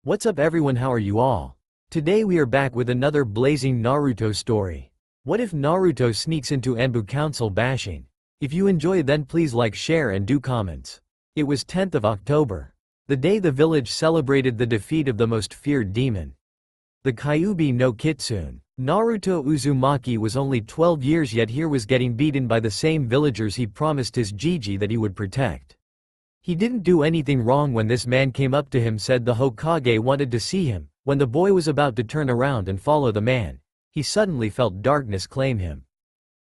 What's up everyone, how are you all? Today we are back with another blazing Naruto story. What if Naruto sneaks into Anbu council bashing? If you enjoy then please like, share and do comments. It was 10th of October. The day the village celebrated the defeat of the most feared demon. The Kyuubi no Kitsune. Naruto Uzumaki was only 12 years yet here was getting beaten by the same villagers he promised his Gigi that he would protect. He didn't do anything wrong when this man came up to him, said the Hokage wanted to see him. When the boy was about to turn around and follow the man, he suddenly felt darkness claim him.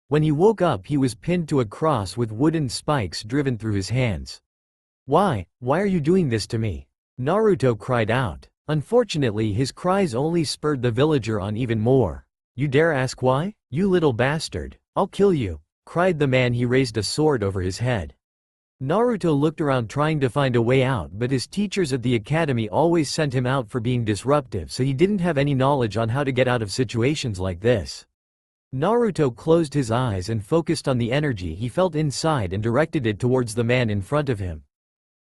When he woke up he was pinned to a cross with wooden spikes driven through his hands. Why are you doing this to me? Naruto cried out. Unfortunately his cries only spurred the villager on even more. You dare ask why? You little bastard, I'll kill you, cried the man. He raised a sword over his head. Naruto looked around trying to find a way out, but his teachers at the academy always sent him out for being disruptive, so he didn't have any knowledge on how to get out of situations like this. Naruto closed his eyes and focused on the energy he felt inside and directed it towards the man in front of him.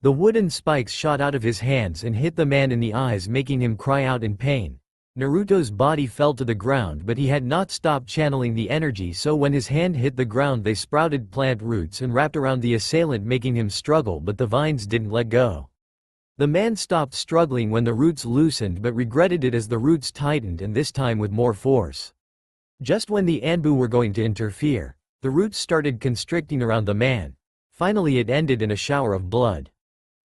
The wooden spikes shot out of his hands and hit the man in the eyes, making him cry out in pain. Naruto's body fell to the ground, but he had not stopped channeling the energy, so when his hand hit the ground they sprouted plant roots and wrapped around the assailant, making him struggle, but the vines didn't let go. The man stopped struggling when the roots loosened but regretted it as the roots tightened, and this time with more force. Just when the Anbu were going to interfere, the roots started constricting around the man. Finally it ended in a shower of blood.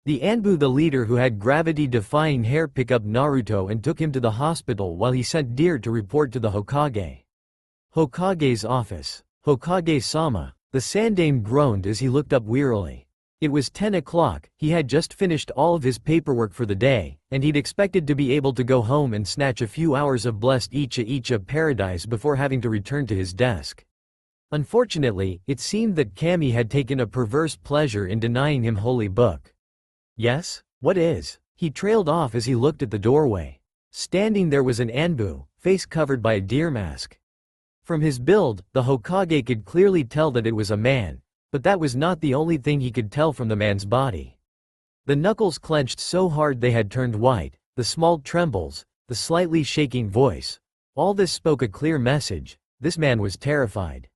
The Anbu, the leader who had gravity-defying Heir, picked up Naruto and took him to the hospital while he sent Deer to report to the Hokage. Hokage's office. Hokage-sama. The Sandaime groaned as he looked up wearily. It was 10 o'clock, he had just finished all of his paperwork for the day, and he'd expected to be able to go home and snatch a few hours of blessed Icha paradise before having to return to his desk. Unfortunately, it seemed that Kami had taken a perverse pleasure in denying him holy book. Yes? What is? He trailed off as he looked at the doorway. Standing there was an Anbu, face covered by a deer mask. From his build, the Hokage could clearly tell that it was a man, but that was not the only thing he could tell from the man's body. The knuckles clenched so hard they had turned white, the small trembles, the slightly shaking voice. All this spoke a clear message. This man was terrified.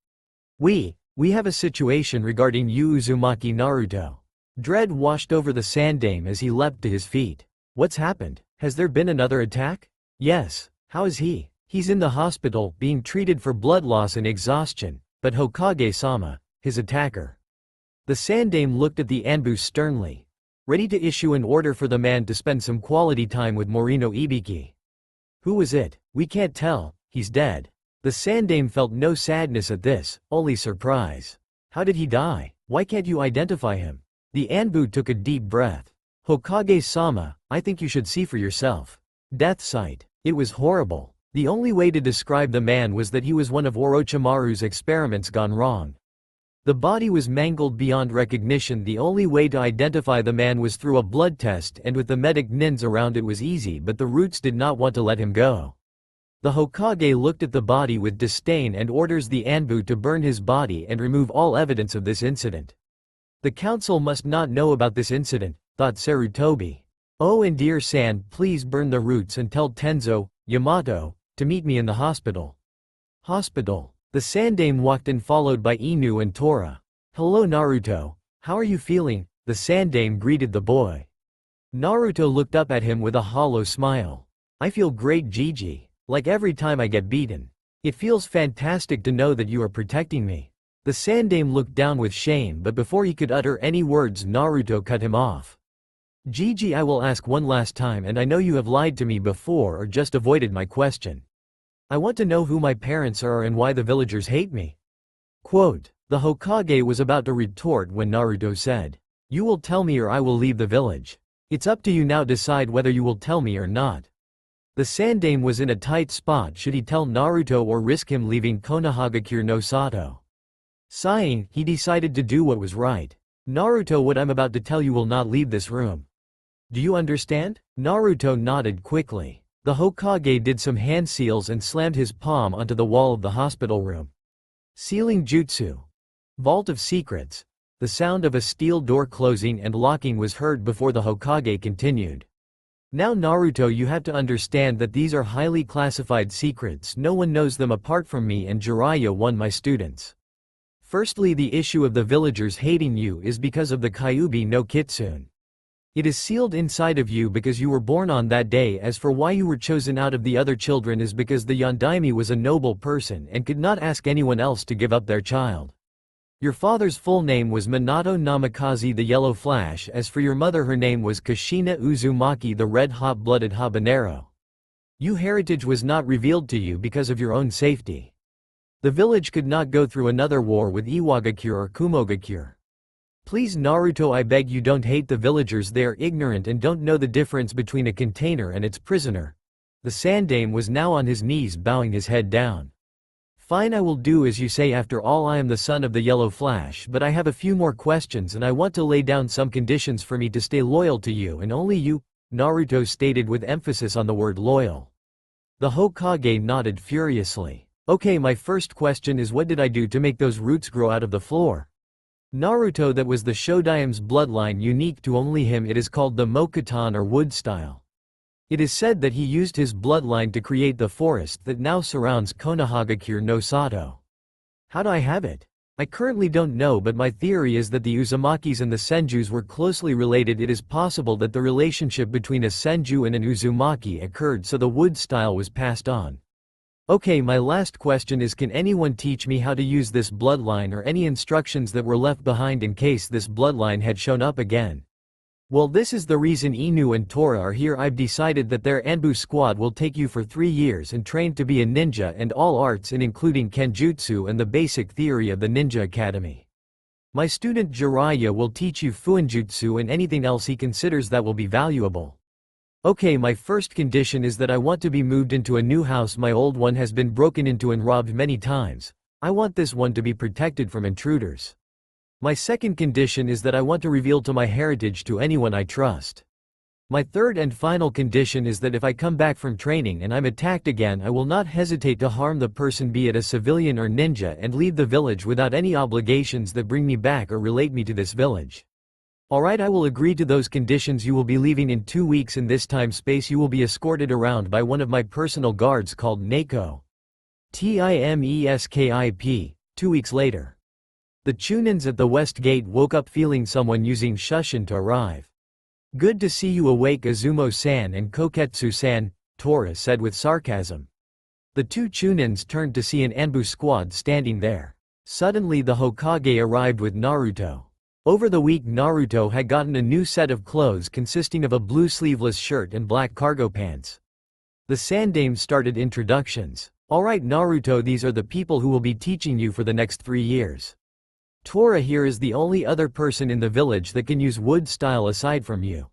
We have a situation regarding you, Uzumaki Naruto. Dread washed over the Sandaime as he leapt to his feet. What's happened? Has there been another attack? Yes. How is he? He's in the hospital, being treated for blood loss and exhaustion, but Hokage-sama, his attacker. The Sandaime looked at the Anbu sternly, ready to issue an order for the man to spend some quality time with Morino Ibiki. Who was it? We can't tell, he's dead. The Sandaime felt no sadness at this, only surprise. How did he die? Why can't you identify him? The Anbu took a deep breath. Hokage-sama, I think you should see for yourself. Death sight. It was horrible. The only way to describe the man was that he was one of Orochimaru's experiments gone wrong. The body was mangled beyond recognition. The only way to identify the man was through a blood test, and with the medic nins around it was easy, but the roots did not want to let him go. The Hokage looked at the body with disdain and orders the Anbu to burn his body and remove all evidence of this incident. The council must not know about this incident, thought Sarutobi. Oh, and dear San, please burn the roots and tell Tenzo, Yamato, to meet me in the hospital. Hospital. The Sandaime walked in followed by Inu and Tora. Hello Naruto, how are you feeling? The Sandaime greeted the boy. Naruto looked up at him with a hollow smile. I feel great, Gigi. Like every time I get beaten. It feels fantastic to know that you are protecting me. The Sandaime looked down with shame, but before he could utter any words Naruto cut him off. Gigi, I will ask one last time, and I know you have lied to me before or just avoided my question. I want to know who my parents are and why the villagers hate me. Quote, the Hokage was about to retort when Naruto said, you will tell me or I will leave the village. It's up to you now, decide whether you will tell me or not. The Sandaime was in a tight spot. Should he tell Naruto or risk him leaving Konohagakure no Sato? Sighing, he decided to do what was right. Naruto, what I'm about to tell you will not leave this room. Do you understand? Naruto nodded quickly. The Hokage did some hand seals and slammed his palm onto the wall of the hospital room. Sealing jutsu. Vault of secrets. The sound of a steel door closing and locking was heard before the Hokage continued. Now Naruto, you have to understand that these are highly classified secrets, no one knows them apart from me and Jiraiya, one my students. Firstly, the issue of the villagers hating you is because of the Kyuubi no Kitsune. It is sealed inside of you because you were born on that day. As for why you were chosen out of the other children is because the Yondaime was a noble person and could not ask anyone else to give up their child. Your father's full name was Minato Namikaze the Yellow Flash. As for your mother, her name was Kushina Uzumaki the Red Hot-Blooded Habanero. Your heritage was not revealed to you because of your own safety. The village could not go through another war with Iwagakure or Kumogakure. Please Naruto, I beg you, don't hate the villagers, they are ignorant and don't know the difference between a container and its prisoner. The Sandaime was now on his knees, bowing his head down. Fine, I will do as you say. After all, I am the son of the Yellow Flash, but I have a few more questions and I want to lay down some conditions for me to stay loyal to you and only you, Naruto stated with emphasis on the word loyal. The Hokage nodded furiously. Okay, my first question is, what did I do to make those roots grow out of the floor? Naruto, that was the Shodaime's bloodline unique to only him. It is called the Mokuton or wood style. It is said that he used his bloodline to create the forest that now surrounds Konohagakure no Sato. How do I have it? I currently don't know, but my theory is that the Uzumakis and the Senjus were closely related. It is possible that the relationship between a Senju and an Uzumaki occurred, so the wood style was passed on. Okay, my last question is, can anyone teach me how to use this bloodline or any instructions that were left behind in case this bloodline had shown up again? Well, this is the reason Inu and Tora are here. I've decided that their Anbu squad will take you for 3 years and train to be a ninja and all arts in including Kenjutsu and the basic theory of the Ninja Academy. My student Jiraiya will teach you Fuinjutsu and anything else he considers that will be valuable. Okay, my first condition is that I want to be moved into a new house. My old one has been broken into and robbed many times. I want this one to be protected from intruders. My second condition is that I want to reveal to my heritage to anyone I trust. My third and final condition is that if I come back from training and I'm attacked again, I will not hesitate to harm the person, be it a civilian or ninja, and leave the village without any obligations that bring me back or relate me to this village. Alright, I will agree to those conditions. You will be leaving in 2 weeks. In this time space you will be escorted around by one of my personal guards called Neko. Timeskip. 2 weeks later. The Chunins at the west gate woke up feeling someone using Shushin to arrive. Good to see you awake, Azumo-san and Koketsu-san, Tora said with sarcasm. The two Chunins turned to see an Anbu squad standing there. Suddenly the Hokage arrived with Naruto. Over the week Naruto had gotten a new set of clothes consisting of a blue sleeveless shirt and black cargo pants. The Sandaime started introductions. Alright Naruto, these are the people who will be teaching you for the next 3 years. Tora here is the only other person in the village that can use wood style aside from you.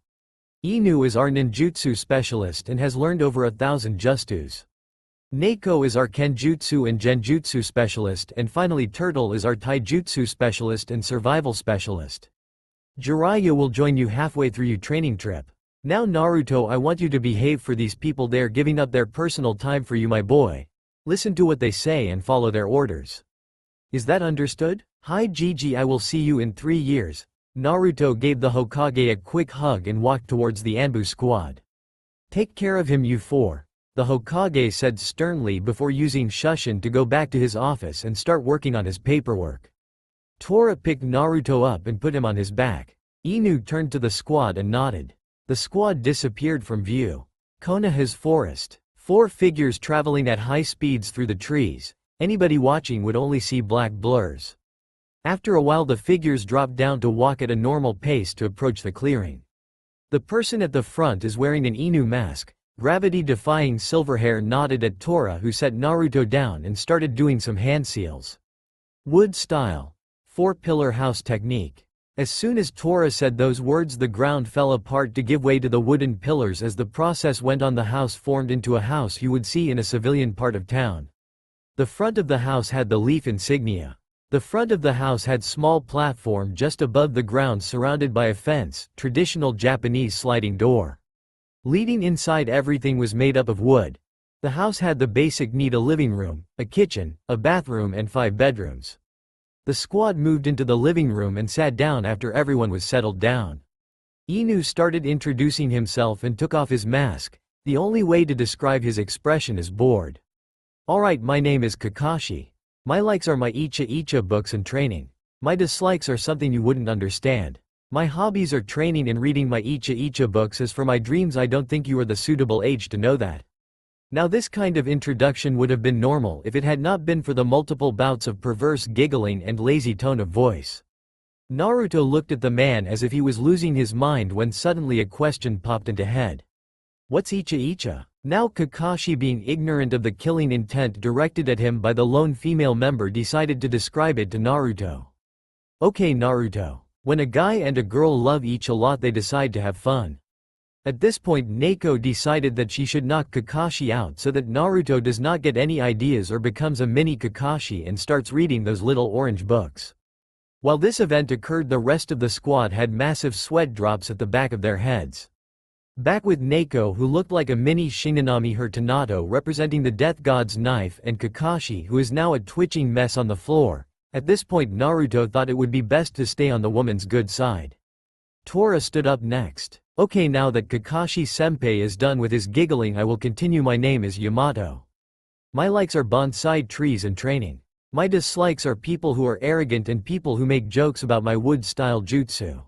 Inu is our ninjutsu specialist and has learned over 1,000 justus. Neko is our Kenjutsu and Genjutsu specialist, and finally Turtle is our Taijutsu specialist and survival specialist. Jiraiya will join you halfway through your training trip. Now Naruto, I want you to behave for these people. They are giving up their personal time for you, my boy. Listen to what they say and follow their orders. Is that understood? Hi Gigi, I will see you in 3 years. Naruto gave the Hokage a quick hug and walked towards the Anbu squad. Take care of him, you four, the Hokage said sternly before using Shushin to go back to his office and start working on his paperwork. Tora picked Naruto up and put him on his back. Inu turned to the squad and nodded. The squad disappeared from view. Konoha's forest. 4 figures traveling at high speeds through the trees. Anybody watching would only see black blurs. After a while the figures dropped down to walk at a normal pace to approach the clearing. The person at the front is wearing an Inu mask. Gravity-defying Silverhair nodded at Tora, who set Naruto down and started doing some hand seals. Wood style. 4-pillar house technique. As soon as Tora said those words, the ground fell apart to give way to the wooden pillars. As the process went on, the house formed into a house you would see in a civilian part of town. The front of the house had the leaf insignia. The front of the house had small platform just above the ground surrounded by a fence, traditional Japanese sliding door. Leading inside, everything was made up of wood. The house had the basic need: a living room, a kitchen, a bathroom and 5 bedrooms. The squad moved into the living room and sat down after everyone was settled down. Inu started introducing himself and took off his mask. The only way to describe his expression is bored. Alright, my name is Kakashi. My likes are my icha books and training. My dislikes are something you wouldn't understand. My hobbies are training and reading my icha books. As for my dreams, I don't think you are the suitable age to know that. Now this kind of introduction would have been normal if it had not been for the multiple bouts of perverse giggling and lazy tone of voice. Naruto looked at the man as if he was losing his mind when suddenly a question popped into head. What's icha? Now Kakashi, being ignorant of the killing intent directed at him by the lone female member, decided to describe it to Naruto. Okay Naruto. When a guy and a girl love each a lot, they decide to have fun. At this point Neko decided that she should knock Kakashi out so that Naruto does not get any ideas or becomes a mini Kakashi and starts reading those little orange books. While this event occurred, the rest of the squad had massive sweat drops at the back of their heads. Back with Neko, who looked like a mini Shinigami Hirtanato representing the death god's knife, and Kakashi, who is now a twitching mess on the floor. At this point Naruto thought it would be best to stay on the woman's good side. Tora stood up next. Okay, now that Kakashi-senpai is done with his giggling, I will continue. My name is Yamato. My likes are bonsai trees and training. My dislikes are people who are arrogant and people who make jokes about my wood-style jutsu.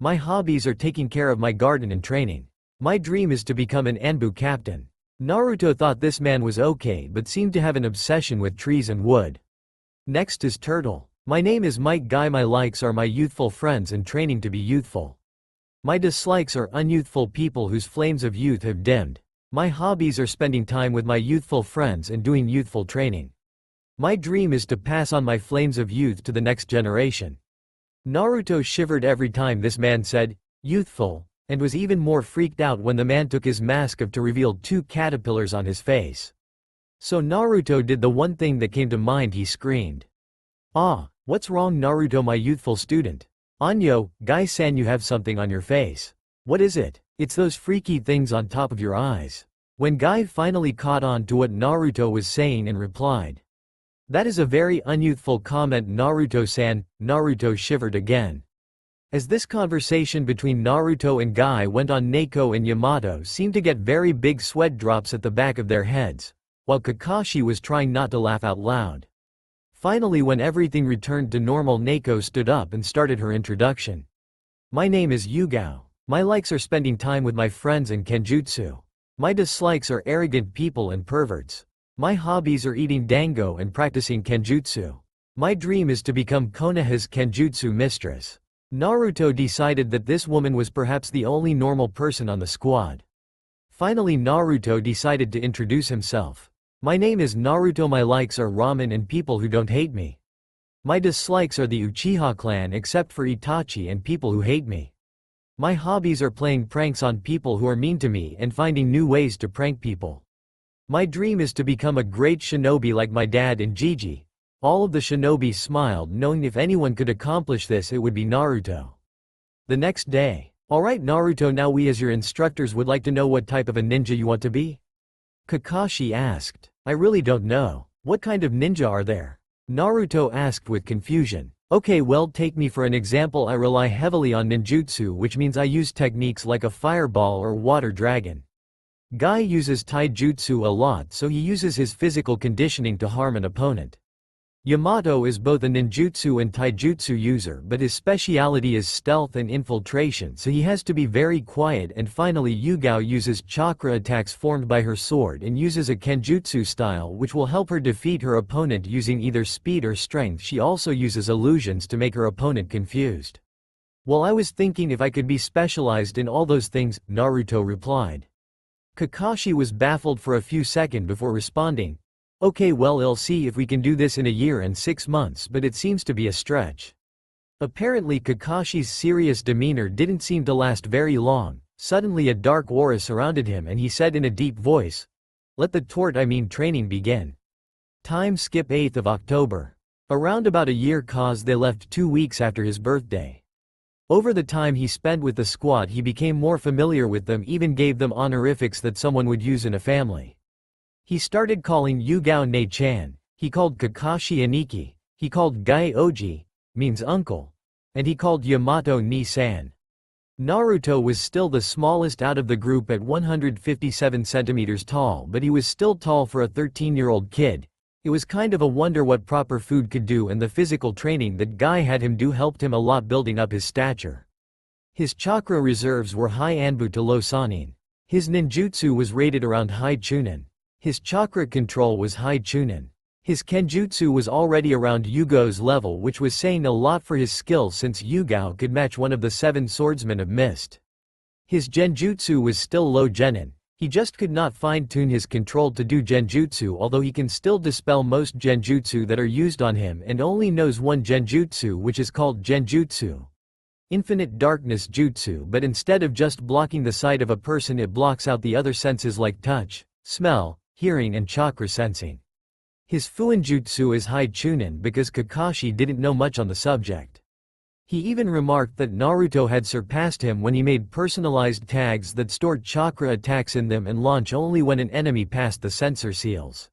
My hobbies are taking care of my garden and training. My dream is to become an Anbu captain. Naruto thought this man was okay but seemed to have an obsession with trees and wood. Next is Turtle. My name is Mike Guy. My likes are my youthful friends and training to be youthful. My dislikes are unyouthful people whose flames of youth have dimmed. My hobbies are spending time with my youthful friends and doing youthful training. My dream is to pass on my flames of youth to the next generation. Naruto shivered every time this man said, youthful, and was even more freaked out when the man took his mask off to reveal 2 caterpillars on his face. So Naruto did the one thing that came to mind. He screamed. Ah, what's wrong Naruto, my youthful student? Anyo, Guy-san, you have something on your face. What is it? It's those freaky things on top of your eyes. When Guy finally caught on to what Naruto was saying and replied. That is a very unyouthful comment, Naruto-san. Naruto shivered again. As this conversation between Naruto and Guy went on, Neko and Yamato seemed to get very big sweat drops at the back of their heads, while Kakashi was trying not to laugh out loud. Finally, when everything returned to normal, Neko stood up and started her introduction. My name is Yugao. My likes are spending time with my friends and kenjutsu. My dislikes are arrogant people and perverts. My hobbies are eating dango and practicing kenjutsu. My dream is to become Konoha's kenjutsu mistress. Naruto decided that this woman was perhaps the only normal person on the squad. Finally Naruto decided to introduce himself. My name is Naruto. My likes are ramen and people who don't hate me. My dislikes are the Uchiha clan except for Itachi and people who hate me. My hobbies are playing pranks on people who are mean to me and finding new ways to prank people. My dream is to become a great shinobi like my dad and Gigi. All of the shinobi smiled, knowing if anyone could accomplish this, it would be Naruto. The next day. Alright Naruto, now we as your instructors would like to know what type of a ninja you want to be? Kakashi asked. I really don't know. What kind of ninja are there? Naruto asked with confusion. Okay, well, take me for an example. I rely heavily on ninjutsu, which means I use techniques like a fireball or water dragon. Guy uses taijutsu a lot, so he uses his physical conditioning to harm an opponent. Yamato is both a ninjutsu and taijutsu user, but his speciality is stealth and infiltration, so he has to be very quiet. And finally Yugao uses chakra attacks formed by her sword and uses a kenjutsu style which will help her defeat her opponent using either speed or strength. She also uses illusions to make her opponent confused. Well, I was thinking if I could be specialized in all those things, Naruto replied. Kakashi was baffled for a few seconds before responding. Okay, well, I'll see if we can do this in a year and 6 months, but it seems to be a stretch. Apparently Kakashi's serious demeanor didn't seem to last very long. Suddenly a dark aura surrounded him and he said in a deep voice, let the training begin. Time skip 8th of October. Around about a year, cause they left 2 weeks after his birthday. Over the time he spent with the squad he became more familiar with them, even gave them honorifics that someone would use in a family. He started calling Yugao Ne-chan, he called Kakashi Aniki, he called Guy Oji, means uncle, and he called Yamato Ni-san. Naruto was still the smallest out of the group at 157 centimeters tall, but he was still tall for a 13-year-old kid. It was kind of a wonder what proper food could do, and the physical training that Guy had him do helped him a lot building up his stature. His chakra reserves were high Anbu to low Sannin. His ninjutsu was rated around high Chunin. His chakra control was high Chunin. His kenjutsu was already around Yugo's level, which was saying a lot for his skill since Yugo could match one of the 7 swordsmen of Mist. His genjutsu was still low genin. He just could not fine-tune his control to do genjutsu, although he can still dispel most genjutsu that are used on him and only knows one genjutsu, which is called genjutsu, Infinite Darkness Jutsu, but instead of just blocking the sight of a person, it blocks out the other senses like touch, smell, hearing and chakra sensing. His Fuinjutsu is high Chunin because Kakashi didn't know much on the subject. He even remarked that Naruto had surpassed him when he made personalized tags that stored chakra attacks in them and launch only when an enemy passed the sensor seals.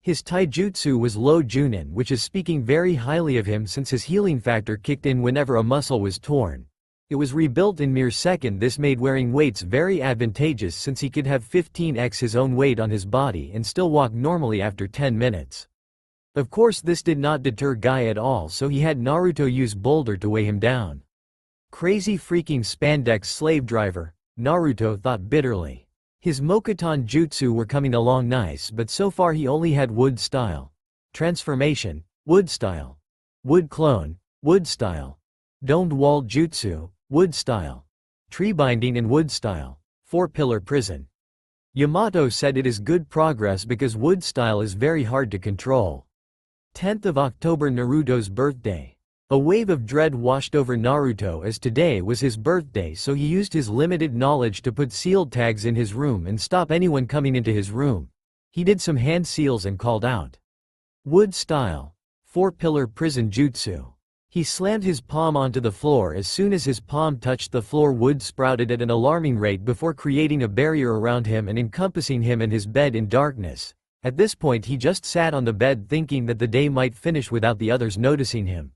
His taijutsu was low Junin, which is speaking very highly of him since his healing factor kicked in whenever a muscle was torn. It was rebuilt in mere second. This made wearing weights very advantageous since he could have 15x his own weight on his body and still walk normally after 10 minutes. Of course, this did not deter Guy at all, so he had Naruto use Boulder to weigh him down. Crazy freaking spandex slave driver, Naruto thought bitterly. His Mokuton jutsu were coming along nice, but so far he only had wood style, transformation, wood style, wood clone, wood style, domed wall jutsu, wood style, tree binding and wood style, 4-pillar prison. Yamato said it is good progress because wood style is very hard to control. 10th of October, Naruto's birthday. A wave of dread washed over Naruto as today was his birthday, so he used his limited knowledge to put sealed tags in his room and stop anyone coming into his room. He did some hand seals and called out, "Wood style, 4-pillar prison jutsu." He slammed his palm onto the floor. As soon as his palm touched the floor, wood sprouted at an alarming rate before creating a barrier around him and encompassing him and his bed in darkness. At this point he just sat on the bed thinking that the day might finish without the others noticing him.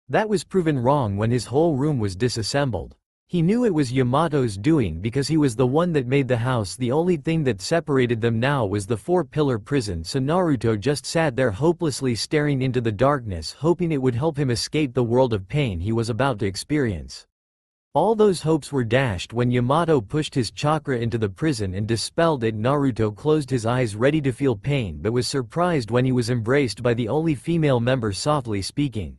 That was proven wrong when his whole room was disassembled. He knew it was Yamato's doing because he was the one that made the house. The only thing that separated them now was the 4-pillar prison, so Naruto just sat there hopelessly staring into the darkness, hoping it would help him escape the world of pain he was about to experience. All those hopes were dashed when Yamato pushed his chakra into the prison and dispelled it. Naruto closed his eyes ready to feel pain, but was surprised when he was embraced by the only female member softly speaking.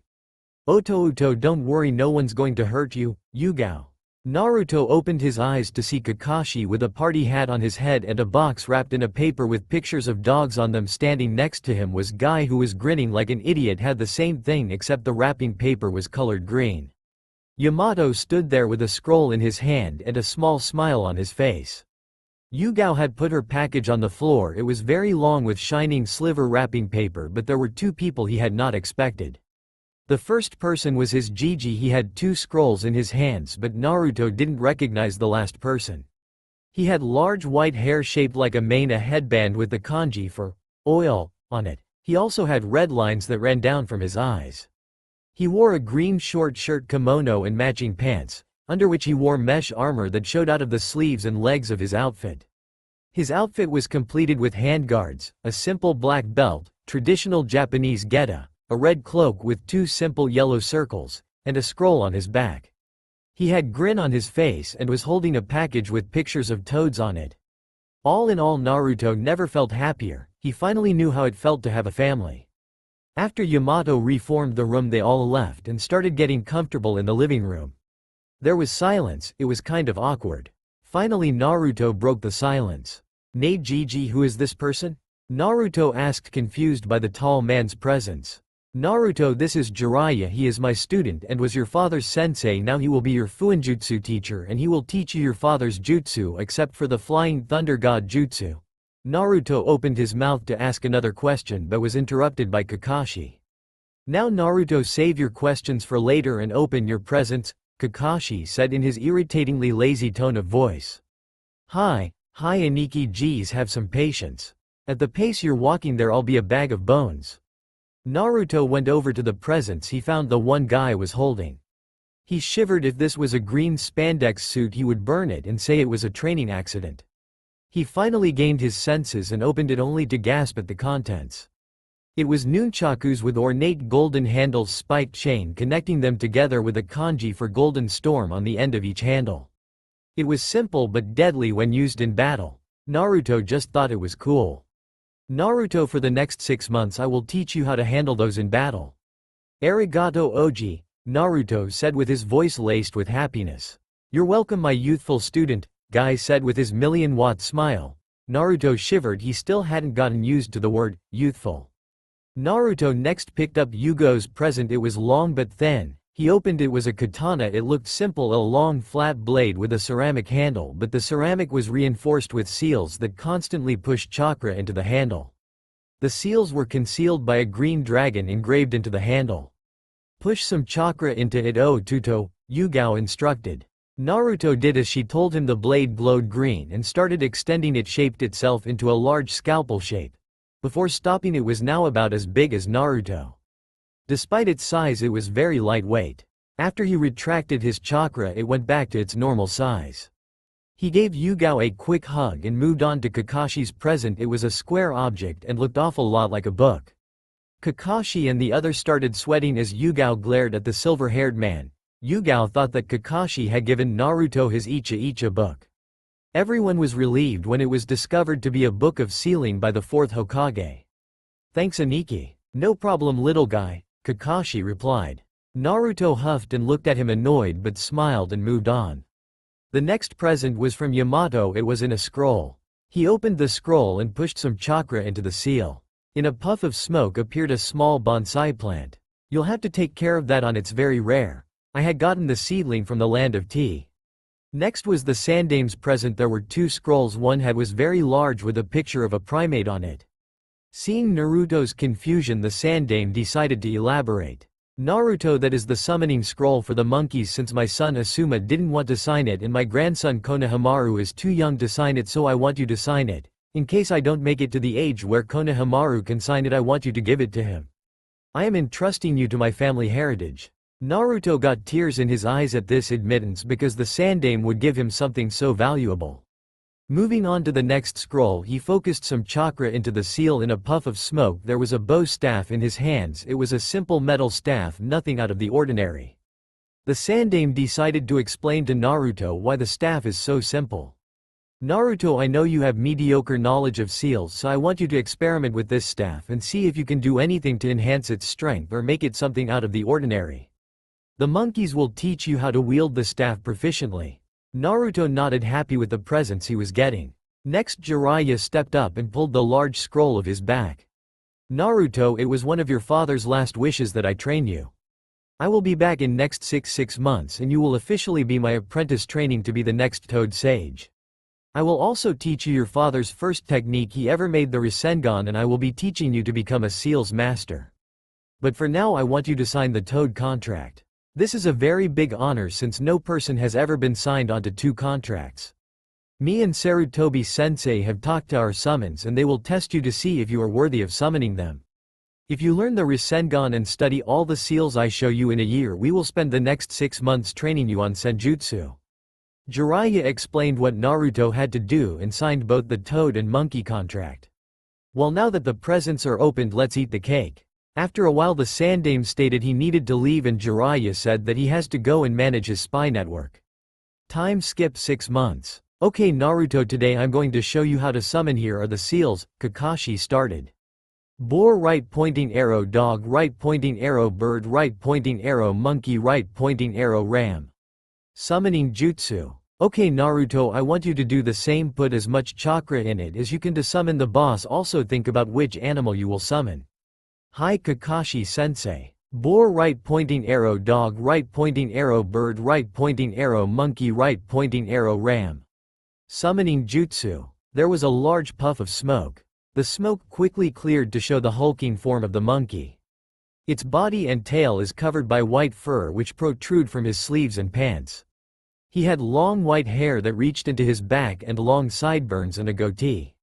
"Otouto, don't worry, no one's going to hurt you, Yugo." Naruto opened his eyes to see Kakashi with a party hat on his head and a box wrapped in a paper with pictures of dogs on them. Standing next to him was Guy, who was grinning like an idiot. Had the same thing except the wrapping paper was colored green. Yamato stood there with a scroll in his hand and a small smile on his face. Yugo had put her package on the floor. It was very long with shining sliver wrapping paper, but there were 2 people he had not expected. The first person was his Gigi. He had 2 scrolls in his hands, but Naruto didn't recognize the last person. He had large white hair shaped like a mane, a headband with the kanji for oil on it. He also had red lines that ran down from his eyes. He wore a green short shirt, kimono and matching pants, under which he wore mesh armor that showed out of the sleeves and legs of his outfit. His outfit was completed with handguards, a simple black belt, traditional Japanese geta, a red cloak with 2 simple yellow circles, and a scroll on his back. He had grin on his face and was holding a package with pictures of toads on it. All in all, Naruto never felt happier. He finally knew how it felt to have a family. After Yamato reformed the room, they all left and started getting comfortable in the living room. There was silence. It was kind of awkward. Finally Naruto broke the silence. "Nate Gigi, who is this person?" Naruto asked, confused by the tall man's presence. "Naruto, this is Jiraiya. He is my student and was your father's sensei. Now he will be your Fuinjutsu teacher and he will teach you your father's jutsu except for the Flying Thunder God jutsu." Naruto opened his mouth to ask another question but was interrupted by Kakashi. "Now Naruto, save your questions for later and open your presents," Kakashi said in his irritatingly lazy tone of voice. Hi Aniki, geez, have some patience. At the pace you're walking there, I'll be a bag of bones." Naruto went over to the presents. He found the one Guy was holding. He shivered. If this was a green spandex suit he would burn it and say it was a training accident. He finally gained his senses and opened it only to gasp at the contents. It was nunchakus with ornate golden handles, spiked chain connecting them together with a kanji for golden storm on the end of each handle. It was simple but deadly when used in battle. Naruto just thought it was cool. Naruto, for the next 6 months I will teach you how to handle those in battle. Arigato Oji, Naruto said with his voice laced with happiness. You're welcome, my youthful student, Guy said with his million-watt smile. Naruto shivered. He still hadn't gotten used to the word youthful. Naruto next picked up Yugo's present. It was long but thin. He opened it. Was a katana. It looked simple, a long flat blade with a ceramic handle, but the ceramic was reinforced with seals that constantly pushed chakra into the handle. The seals were concealed by a green dragon engraved into the handle. Push some chakra into it, oh Tuto, Yugao instructed. Naruto did as she told him. The blade glowed green and started extending. It shaped itself into a large scalpel shape. Before stopping, it was now about as big as Naruto. Despite its size, it was very lightweight. After he retracted his chakra, it went back to its normal size. He gave Yugao a quick hug and moved on to Kakashi's present. It was a square object and looked awful lot like a book. Kakashi and the others started sweating as Yugao glared at the silver-haired man. Yugao thought that Kakashi had given Naruto his Icha book. Everyone was relieved when it was discovered to be a book of sealing by the 4th Hokage. Thanks, Aniki. No problem, little guy, Kakashi replied. Naruto huffed and looked at him annoyed but smiled and moved on. The next present was from Yamato. It was in a scroll. He opened the scroll and pushed some chakra into the seal. In a puff of smoke appeared a small bonsai plant. You'll have to take care of that on, it's very rare. I had gotten the seedling from the land of tea. Next was the Sandame's present. There were 2 scrolls. One head was very large with a picture of a primate on it. Seeing Naruto's confusion, the Sandame decided to elaborate. Naruto, that is the summoning scroll for the monkeys. Since my son Asuma didn't want to sign it and my grandson Konohamaru is too young to sign it, so I want you to sign it. In case I don't make it to the age where Konohamaru can sign it, I want you to give it to him. I am entrusting you to my family heritage. Naruto got tears in his eyes at this admittance because the Sandame would give him something so valuable. Moving on to the next scroll, he focused some chakra into the seal. In a puff of smoke there was a bow staff in his hands. It was a simple metal staff, nothing out of the ordinary. The Sandame decided to explain to Naruto why the staff is so simple. Naruto, I know you have mediocre knowledge of seals, so I want you to experiment with this staff and see if you can do anything to enhance its strength or make it something out of the ordinary. The monkeys will teach you how to wield the staff proficiently. Naruto nodded, happy with the presents he was getting. Next, Jiraiya stepped up and pulled the large scroll of his back. Naruto, it was one of your father's last wishes that I train you. I will be back in next 6 months and you will officially be my apprentice, training to be the next Toad Sage. I will also teach you your father's first technique he ever made, the Rasengan, and I will be teaching you to become a seals master. But for now I want you to sign the Toad contract. This is a very big honor since no person has ever been signed onto 2 contracts. Me and Sarutobi sensei have talked to our summons and they will test you to see if you are worthy of summoning them. If you learn the Rasengan and study all the seals I show you in a year, we will spend the next 6 months training you on Senjutsu. Jiraiya explained what Naruto had to do and signed both the toad and monkey contract. Well, now that the presents are opened, let's eat the cake. After a while the Sandame stated he needed to leave and Jiraiya said that he has to go and manage his spy network. Time skip 6 months. Okay Naruto, today I'm going to show you how to summon. Here are the seals, Kakashi started. Boar, right pointing arrow; dog, right pointing arrow; bird, right pointing arrow; monkey, right pointing arrow; ram. Summoning jutsu. Okay Naruto, I want you to do the same, put as much chakra in it as you can to summon the boss. Also think about which animal you will summon. Hi Kakashi sensei. Boar, right pointing arrow; dog, right pointing arrow; bird, right pointing arrow; monkey, right pointing arrow; ram. Summoning jutsu. There was a large puff of smoke. The smoke quickly cleared to show the hulking form of the monkey. Its body and tail is covered by white fur which protrude from his sleeves and pants. He had long white hair that reached into his back and long sideburns and a goatee.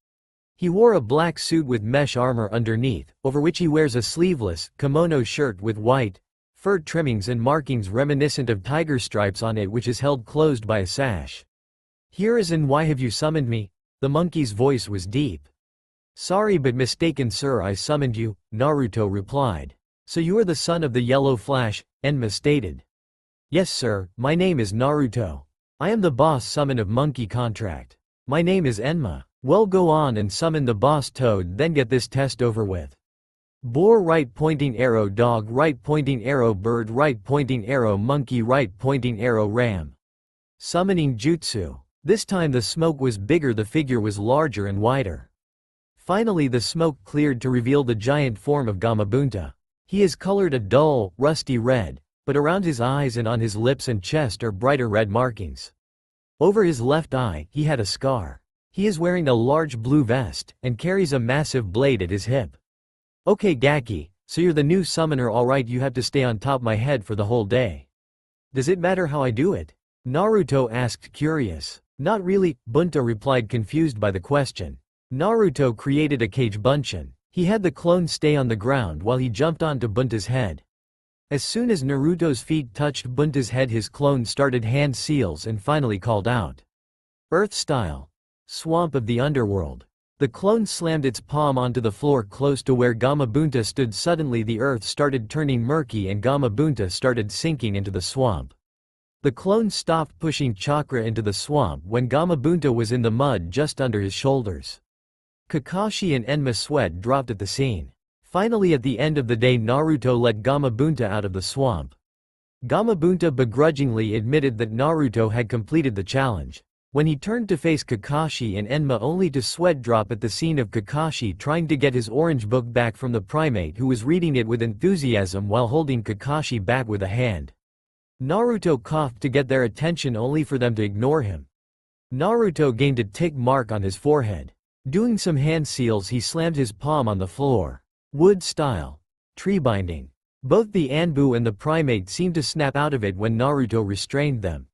He wore a black suit with mesh armor underneath, over which he wears a sleeveless, kimono shirt with white, fur trimmings and markings reminiscent of tiger stripes on it, which is held closed by a sash. "Here is and why have you summoned me?" The monkey's voice was deep. "Sorry but mistaken sir, I summoned you," Naruto replied. "So you are the son of the Yellow Flash," Enma stated. "Yes sir, my name is Naruto. I am the boss summon of Monkey Contract. My name is Enma." "Well, go on and summon the boss Toad, then get this test over with." "Boar right pointing arrow, dog right pointing arrow, bird right pointing arrow, monkey right pointing arrow, ram." Summoning Jutsu. This time the smoke was bigger, the figure was larger and wider. Finally the smoke cleared to reveal the giant form of Gamabunta. He is colored a dull, rusty red, but around his eyes and on his lips and chest are brighter red markings. Over his left eye, he had a scar. He is wearing a large blue vest, and carries a massive blade at his hip. "Okay Gaki, so you're the new summoner, alright, you have to stay on top my head for the whole day. Does it matter how I do it?" Naruto asked, curious. "Not really," Bunta replied, confused by the question. Naruto created a cage bunshin. He had the clone stay on the ground while he jumped onto Bunta's head. As soon as Naruto's feet touched Bunta's head, his clone started hand seals and finally called out, "Earth style. Swamp of the underworld." The clone slammed its palm onto the floor close to where Gamabunta stood. Suddenly the earth started turning murky and Gamabunta started sinking into the swamp. The clone stopped pushing chakra into the swamp when Gamabunta was in the mud just under his shoulders. Kakashi and Enma sweat dropped at the scene. Finally, at the end of the day, Naruto let Gamabunta out of the swamp. Gamabunta begrudgingly admitted that Naruto had completed the challenge. When he turned to face Kakashi and Enma, only to sweat drop at the scene of Kakashi trying to get his orange book back from the primate, who was reading it with enthusiasm while holding Kakashi back with a hand. Naruto coughed to get their attention only for them to ignore him. Naruto gained a tick mark on his forehead. Doing some hand seals, he slammed his palm on the floor. Wood style. Tree binding. Both the Anbu and the primate seemed to snap out of it when Naruto restrained them.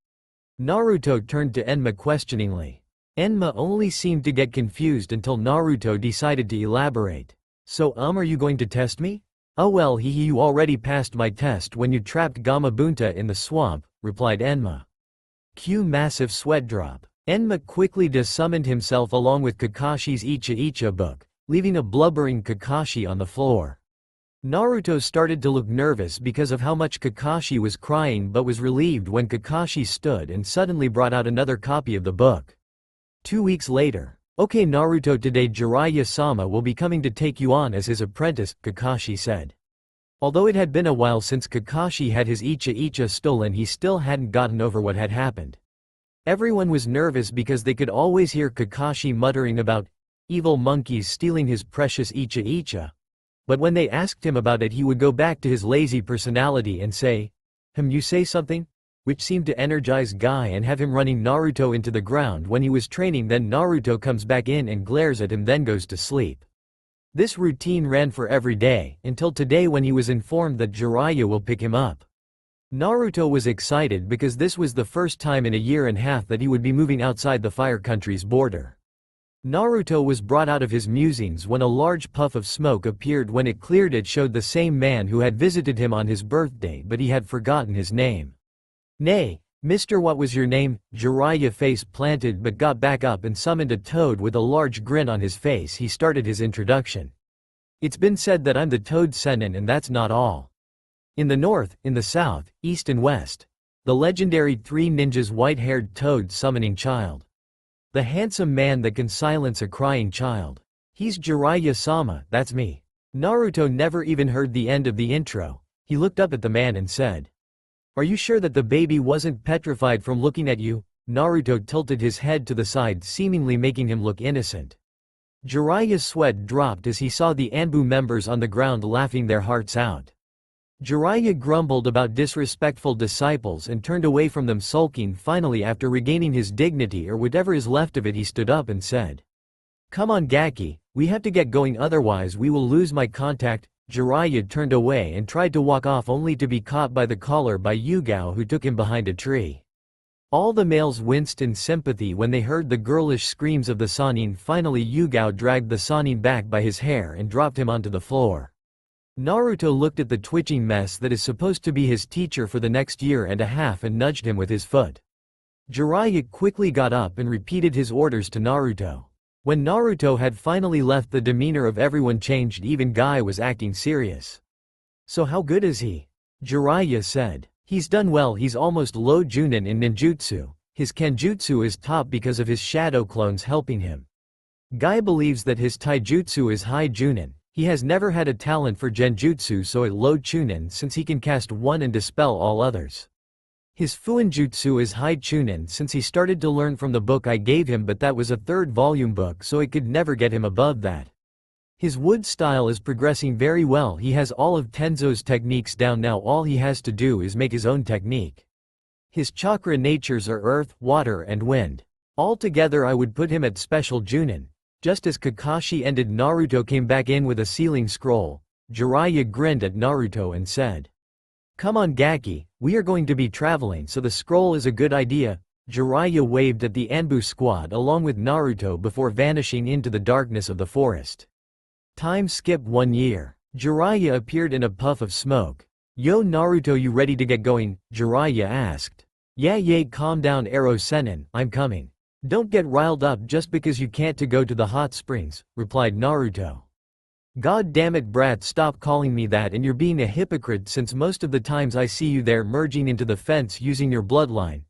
Naruto turned to Enma questioningly. Enma only seemed to get confused until Naruto decided to elaborate. "So are you going to test me?" "Oh well, you already passed my test when you trapped Gamabunta in the swamp," replied Enma. Cue massive sweat drop. Enma quickly desummoned himself along with Kakashi's Icha book, leaving a blubbering Kakashi on the floor. Naruto started to look nervous because of how much Kakashi was crying, but was relieved when Kakashi stood and suddenly brought out another copy of the book. 2 weeks later. "Okay Naruto, today Jiraiya-sama will be coming to take you on as his apprentice," Kakashi said. Although it had been a while since Kakashi had his Icha stolen, he still hadn't gotten over what had happened. Everyone was nervous because they could always hear Kakashi muttering about evil monkeys stealing his precious Icha. But when they asked him about it, he would go back to his lazy personality and say, "You say something?" which seemed to energize Guy and have him running Naruto into the ground when he was training. Then Naruto comes back in and glares at him, then goes to sleep. This routine ran for every day, until today when he was informed that Jiraiya will pick him up. Naruto was excited because this was the first time in a year and a half that he would be moving outside the Fire Country's border. Naruto was brought out of his musings when a large puff of smoke appeared. When it cleared, it showed the same man who had visited him on his birthday, but he had forgotten his name. "Nay, Mr. What was your name?" Jiraiya face planted but got back up and summoned a toad with a large grin on his face. He started his introduction. "It's been said that I'm the Toad Sennin, and that's not all. In the north, in the south, east and west, the legendary three ninjas, white-haired toad summoning child. The handsome man that can silence a crying child. He's Jiraiya-sama, that's me." Naruto never even heard the end of the intro. He looked up at the man and said, "Are you sure that the baby wasn't petrified from looking at you?" Naruto tilted his head to the side, seemingly making him look innocent. Jiraiya's sweat dropped as he saw the Anbu members on the ground laughing their hearts out. Jiraiya grumbled about disrespectful disciples and turned away from them sulking. Finally, after regaining his dignity or whatever is left of it, he stood up and said, "Come on Gaki, we have to get going, otherwise we will lose my contact." Jiraiya turned away and tried to walk off, only to be caught by the collar by Yugao, who took him behind a tree. All the males winced in sympathy when they heard the girlish screams of the Sannin. Finally Yugao dragged the Sannin back by his hair and dropped him onto the floor. Naruto looked at the twitching mess that is supposed to be his teacher for the next year and a half and nudged him with his foot. Jiraiya quickly got up and repeated his orders to Naruto. When Naruto had finally left, the demeanor of everyone changed. Even Guy was acting serious. "So how good is he?" Jiraiya said. "He's done well. He's almost low Junin in ninjutsu. His Kenjutsu is top because of his shadow clones helping him. Guy believes that his taijutsu is high Junin. He has never had a talent for genjutsu, so at low Chunin since he can cast one and dispel all others. His Fuinjutsu is high Chunin since he started to learn from the book I gave him, but that was a 3rd volume book, so it could never get him above that. His wood style is progressing very well. He has all of Tenzo's techniques down now. All he has to do is make his own technique. His chakra natures are earth, water and wind. Altogether I would put him at special Junin." Just as Kakashi ended, Naruto came back in with a sealing scroll. Jiraiya grinned at Naruto and said, "Come on Gaki, we are going to be traveling, so the scroll is a good idea." Jiraiya waved at the Anbu squad along with Naruto before vanishing into the darkness of the forest. Time skip 1 year. Jiraiya appeared in a puff of smoke. "Yo Naruto, you ready to get going?" Jiraiya asked. Yeah, calm down Arrow Sennin, I'm coming. Don't get riled up just because you can't go to the hot springs, replied Naruto. God damn it brat, stop calling me that, and you're being a hypocrite since most of the times I see you there merging into the fence using your bloodline.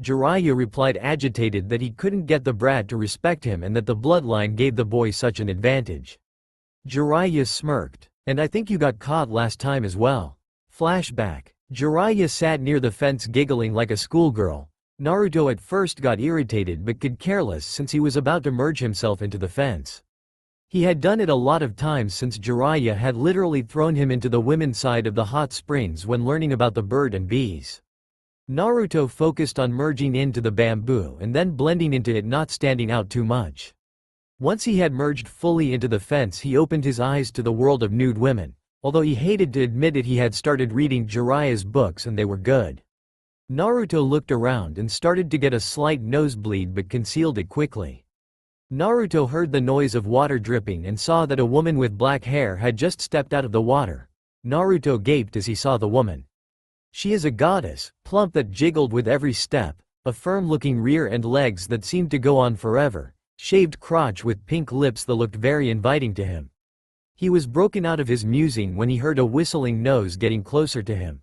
Jiraiya replied, agitated that he couldn't get the brat to respect him and that the bloodline gave the boy such an advantage. Jiraiya smirked. And I think you got caught last time as well. Flashback. Jiraiya sat near the fence giggling like a schoolgirl. Naruto at first got irritated but could care less since he was about to merge himself into the fence. He had done it a lot of times since Jiraiya had literally thrown him into the women's side of the hot springs when learning about the bird and bees. Naruto focused on merging into the bamboo and then blending into it, not standing out too much. Once he had merged fully into the fence, he opened his eyes to the world of nude women. Although he hated to admit it, he had started reading Jiraiya's books and they were good. Naruto looked around and started to get a slight nosebleed but concealed it quickly. Naruto heard the noise of water dripping and saw that a woman with black hair had just stepped out of the water. Naruto gaped as he saw the woman. She is a goddess, plump that jiggled with every step, a firm-looking rear and legs that seemed to go on forever, shaved crotch with pink lips that looked very inviting to him. He was broken out of his musing when he heard a whistling nose getting closer to him.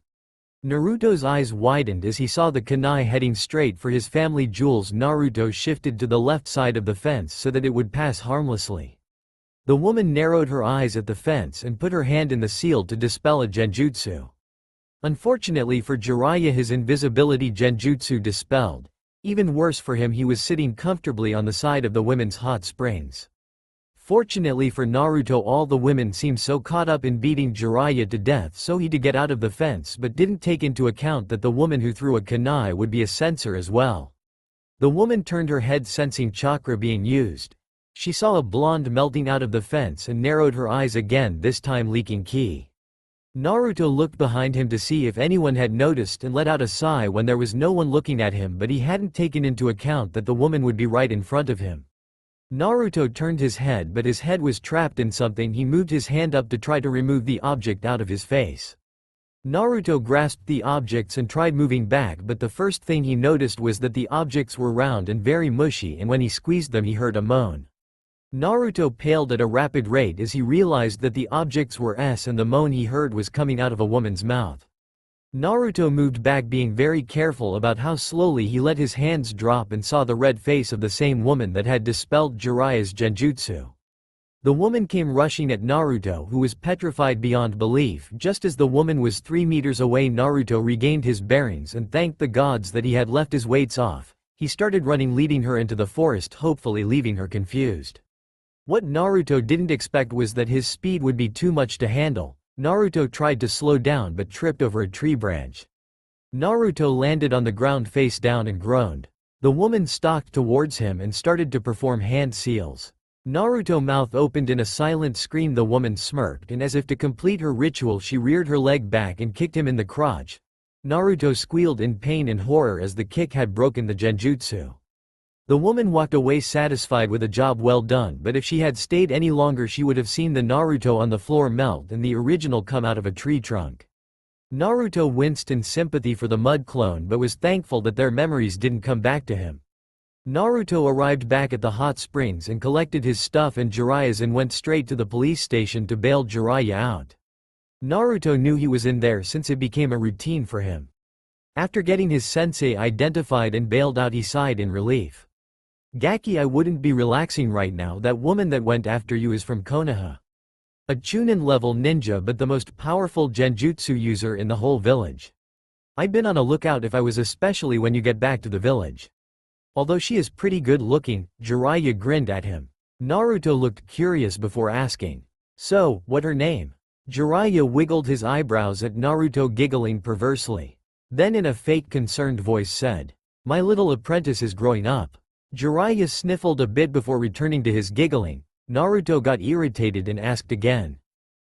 Naruto's eyes widened as he saw the kunai heading straight for his family jewels. Naruto shifted to the left side of the fence so that it would pass harmlessly. The woman narrowed her eyes at the fence and put her hand in the seal to dispel a genjutsu. Unfortunately for Jiraiya, his invisibility genjutsu dispelled. Even worse for him, he was sitting comfortably on the side of the women's hot springs. Fortunately for Naruto, all the women seemed so caught up in beating Jiraiya to death so he to get out of the fence, but didn't take into account that the woman who threw a kunai would be a censor as well. The woman turned her head, sensing chakra being used. She saw a blonde melting out of the fence and narrowed her eyes again, this time leaking ki. Naruto looked behind him to see if anyone had noticed and let out a sigh when there was no one looking at him, but he hadn't taken into account that the woman would be right in front of him. Naruto turned his head, but his head was trapped in something. He moved his hand up to try to remove the object out of his face. Naruto grasped the objects and tried moving back, but the first thing he noticed was that the objects were round and very mushy, and when he squeezed them he heard a moan. Naruto paled at a rapid rate as he realized that the objects were and the moan he heard was coming out of a woman's mouth. Naruto moved back, being very careful about how slowly he let his hands drop, and saw the red face of the same woman that had dispelled Jiraiya's genjutsu. The woman came rushing at Naruto, who was petrified beyond belief. Just as the woman was 3 meters away, Naruto regained his bearings and thanked the gods that he had left his weights off. He started running, leading her into the forest, hopefully leaving her confused. What Naruto didn't expect was that his speed would be too much to handle. Naruto tried to slow down but tripped over a tree branch. Naruto landed on the ground face down and groaned. The woman stalked towards him and started to perform hand seals. Naruto's mouth opened in a silent scream. The woman smirked, and as if to complete her ritual she reared her leg back and kicked him in the crotch. Naruto squealed in pain and horror as the kick had broken the genjutsu. The woman walked away satisfied with a job well done, but if she had stayed any longer she would have seen the Naruto on the floor melt and the original come out of a tree trunk. Naruto winced in sympathy for the mud clone but was thankful that their memories didn't come back to him. Naruto arrived back at the hot springs and collected his stuff and Jiraiya's and went straight to the police station to bail Jiraiya out. Naruto knew he was in there since it became a routine for him. After getting his sensei identified and bailed out he sighed in relief. "Gaki, I wouldn't be relaxing right now. That woman that went after you is from Konoha. A Chunin level ninja but the most powerful genjutsu user in the whole village. I've been on a lookout if I was, especially when you get back to the village." Although she is pretty good looking, Jiraiya grinned at him. Naruto looked curious before asking, "So, what her name?" Jiraiya wiggled his eyebrows at Naruto, giggling perversely. Then in a fake concerned voice said, "My little apprentice is growing up." Jiraiya sniffled a bit before returning to his giggling. Naruto got irritated and asked again,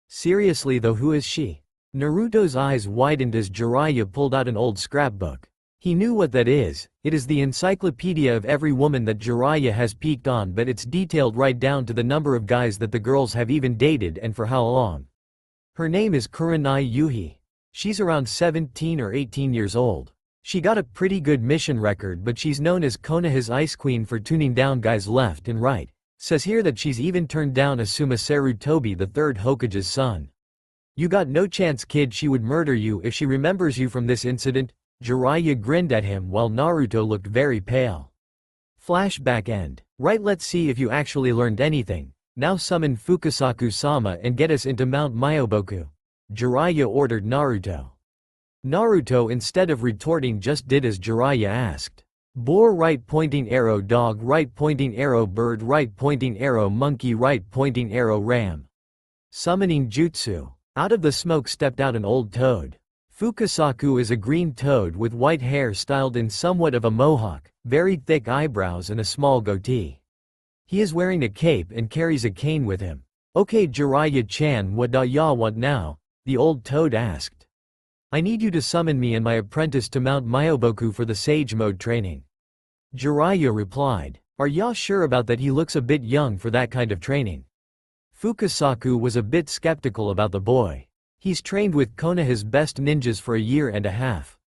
"Seriously though, who is she?" Naruto's eyes widened as Jiraiya pulled out an old scrapbook. He knew what that is. It is the encyclopedia of every woman that Jiraiya has peeked on, but it's detailed right down to the number of guys that the girls have even dated and for how long. Her name is Kurenai Yuhi. She's around 17 or 18 years old. She got a pretty good mission record, but she's known as Konoha's Ice Queen for tuning down guys left and right. Says here that she's even turned down Asuma Sarutobi, the third Hokage's son. You got no chance, kid. She would murder you if she remembers you from this incident. Jiraiya grinned at him while Naruto looked very pale. Flashback end. Right, let's see if you actually learned anything. Now summon Fukasaku-sama and get us into Mount Myoboku. Jiraiya ordered Naruto. Naruto, instead of retorting, just did as Jiraiya asked. Boar right pointing arrow, dog right pointing arrow, bird right pointing arrow, monkey right pointing arrow, ram. Summoning jutsu. Out of the smoke stepped out an old toad. Fukasaku is a green toad with white hair styled in somewhat of a mohawk, very thick eyebrows and a small goatee. He is wearing a cape and carries a cane with him. Okay Jiraiya-chan, what da ya want now? The old toad asked. I need you to summon me and my apprentice to Mount Myoboku for the Sage Mode training. Jiraiya replied. Are ya sure about that? He looks a bit young for that kind of training. Fukasaku was a bit skeptical about the boy. He's trained with Konoha's best ninjas for a year and a half.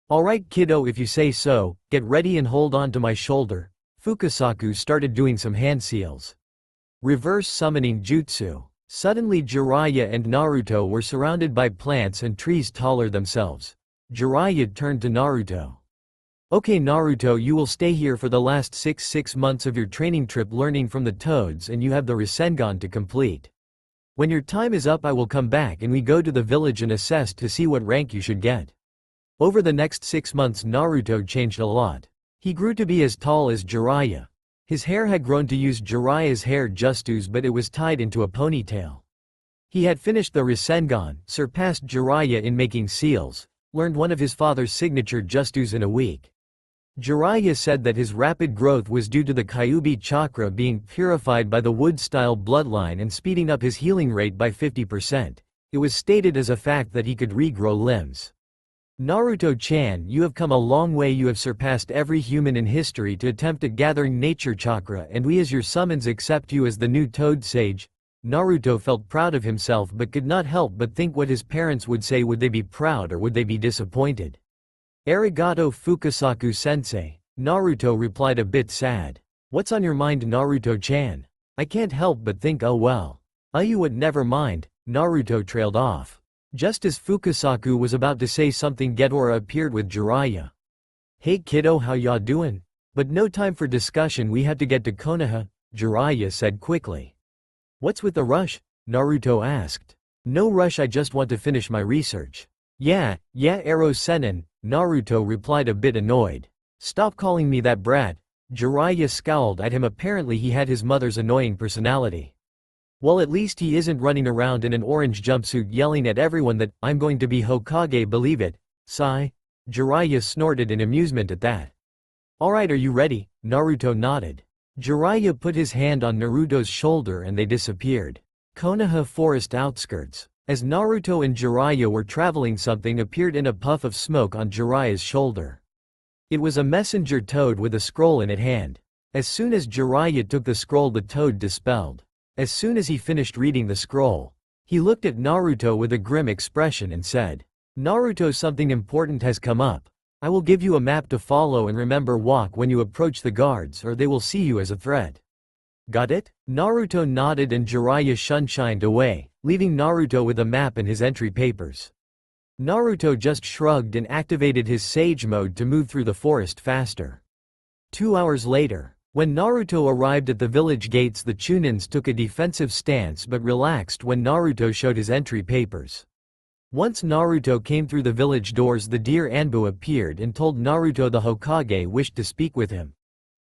Alright kiddo, if you say so, get ready and hold on to my shoulder. Fukasaku started doing some hand seals. Reverse summoning jutsu. Suddenly Jiraiya and Naruto were surrounded by plants and trees taller themselves. Jiraiya turned to Naruto. Okay Naruto, you will stay here for the last 6 months of your training trip learning from the toads, and you have the Rasengan to complete. When your time is up I will come back and we go to the village and assess to see what rank you should get. Over the next 6 months Naruto changed a lot. He grew to be as tall as Jiraiya. His hair had grown to use Jiraiya's hair justus, but it was tied into a ponytail. He had finished the Rasengan, surpassed Jiraiya in making seals, learned one of his father's signature justus in a week. Jiraiya said that his rapid growth was due to the Kyuubi chakra being purified by the wood-style bloodline and speeding up his healing rate by 50%. It was stated as a fact that he could regrow limbs. Naruto-chan, you have come a long way. You have surpassed every human in history to attempt at gathering nature chakra, and we as your summons accept you as the new Toad Sage. Naruto felt proud of himself but could not help but think what his parents would say. Would they be proud or would they be disappointed? Arigato Fukasaku-sensei, Naruto replied, a bit sad. What's on your mind Naruto-chan? I can't help but think, oh well. You would never mind. Naruto trailed off. Just as Fukasaku was about to say something, Ghidorah appeared with Jiraiya. Hey kiddo, how ya doing? But no time for discussion, we have to get to Konoha, Jiraiya said quickly. What's with the rush? Naruto asked. No rush, I just want to finish my research. Yeah, Ero Senin, Naruto replied, a bit annoyed. Stop calling me that brat. Jiraiya scowled at him. Apparently he had his mother's annoying personality. Well, at least he isn't running around in an orange jumpsuit yelling at everyone that, I'm going to be Hokage, believe it. Sigh. Jiraiya snorted in amusement at that. Alright, are you ready? Naruto nodded. Jiraiya put his hand on Naruto's shoulder and they disappeared. Konoha forest outskirts. As Naruto and Jiraiya were traveling, something appeared in a puff of smoke on Jiraiya's shoulder. It was a messenger toad with a scroll in its hand. As soon as Jiraiya took the scroll, the toad dispelled. As soon as he finished reading the scroll, he looked at Naruto with a grim expression and said, "Naruto, something important has come up. I will give you a map to follow and remember, walk when you approach the guards or they will see you as a threat. Got it?" Naruto nodded and Jiraiya shunshined away, leaving Naruto with a map and his entry papers. Naruto just shrugged and activated his Sage mode to move through the forest faster. 2 hours later, when Naruto arrived at the village gates, the Chunins took a defensive stance but relaxed when Naruto showed his entry papers. Once Naruto came through the village doors, the deer Anbu appeared and told Naruto the Hokage wished to speak with him.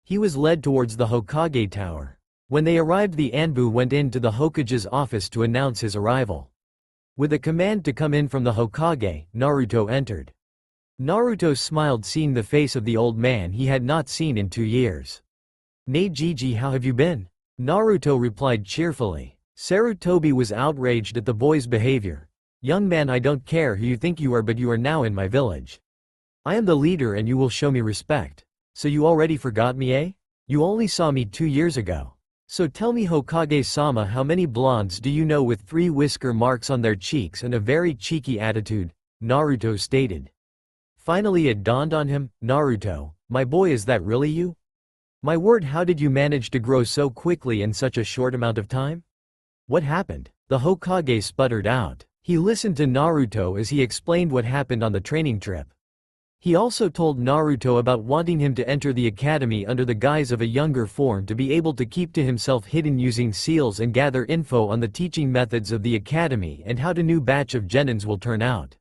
He was led towards the Hokage tower. When they arrived, the Anbu went into the Hokage's office to announce his arrival. With a command to come in from the Hokage, Naruto entered. Naruto smiled, seeing the face of the old man he had not seen in 2 years. "Nei Gigi, how have you been?" Naruto replied cheerfully. Sarutobi was outraged at the boy's behavior. "Young man, I don't care who you think you are, but you are now in my village. I am the leader and you will show me respect. So you already forgot me, eh? You only saw me 2 years ago. So tell me, Hokage-sama, how many blondes do you know with 3 whisker marks on their cheeks and a very cheeky attitude?" Naruto stated. Finally it dawned on him, "Naruto, my boy, is that really you? My word, how did you manage to grow so quickly in such a short amount of time? What happened?" The Hokage sputtered out. He listened to Naruto as he explained what happened on the training trip. He also told Naruto about wanting him to enter the academy under the guise of a younger form to be able to keep to himself hidden using seals and gather info on the teaching methods of the academy and how the new batch of genins will turn out.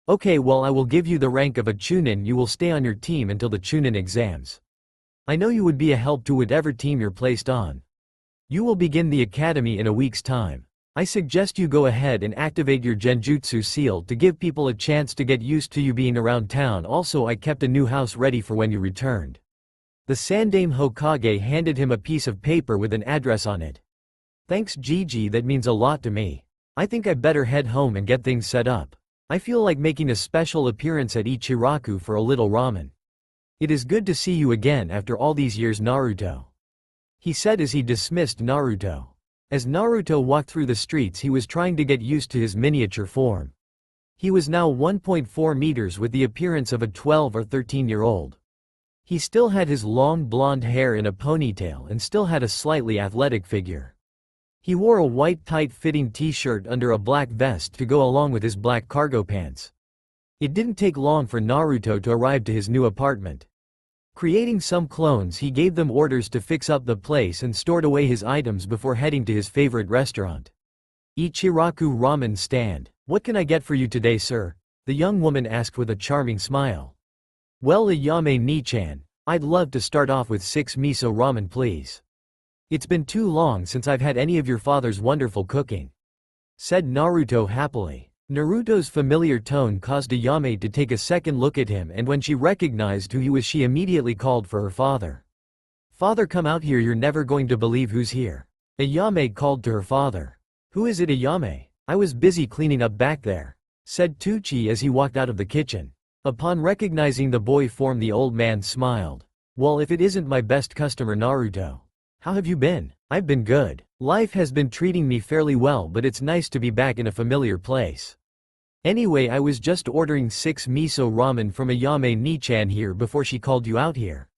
"Okay, well, I will give you the rank of a Chunin. You will stay on your team until the Chunin exams. I know you would be a help to whatever team you're placed on. You will begin the academy in a week's time. I suggest you go ahead and activate your Genjutsu seal to give people a chance to get used to you being around town. Also, I kept a new house ready for when you returned." The Sandaime Hokage handed him a piece of paper with an address on it. "Thanks Gigi, that means a lot to me. I think I better head home and get things set up. I feel like making a special appearance at Ichiraku for a little ramen. It is good to see you again after all these years, Naruto," he said as he dismissed Naruto. As Naruto walked through the streets, he was trying to get used to his miniature form. He was now 1.4 meters with the appearance of a 12 or 13-year-old. He still had his long blonde hair in a ponytail and still had a slightly athletic figure. He wore a white tight-fitting t-shirt under a black vest to go along with his black cargo pants. It didn't take long for Naruto to arrive to his new apartment. Creating some clones, he gave them orders to fix up the place and stored away his items before heading to his favorite restaurant. "Ichiraku ramen stand. What can I get for you today, sir?" the young woman asked with a charming smile. "Well, Ayame Ni-chan, I'd love to start off with 6 miso ramen, please. It's been too long since I've had any of your father's wonderful cooking," said Naruto happily. Naruto's familiar tone caused Ayame to take a second look at him, and when she recognized who he was, she immediately called for her father. "Father, come out here, you're never going to believe who's here." Ayame called to her father. "Who is it, Ayame? I was busy cleaning up back there," said Tucci as he walked out of the kitchen. Upon recognizing the boy form, the old man smiled. "Well, if it isn't my best customer, Naruto. How have you been?" "I've been good. Life has been treating me fairly well, but it's nice to be back in a familiar place. Anyway, I was just ordering 6 miso ramen from Ayame Ni-chan here before she called you out here."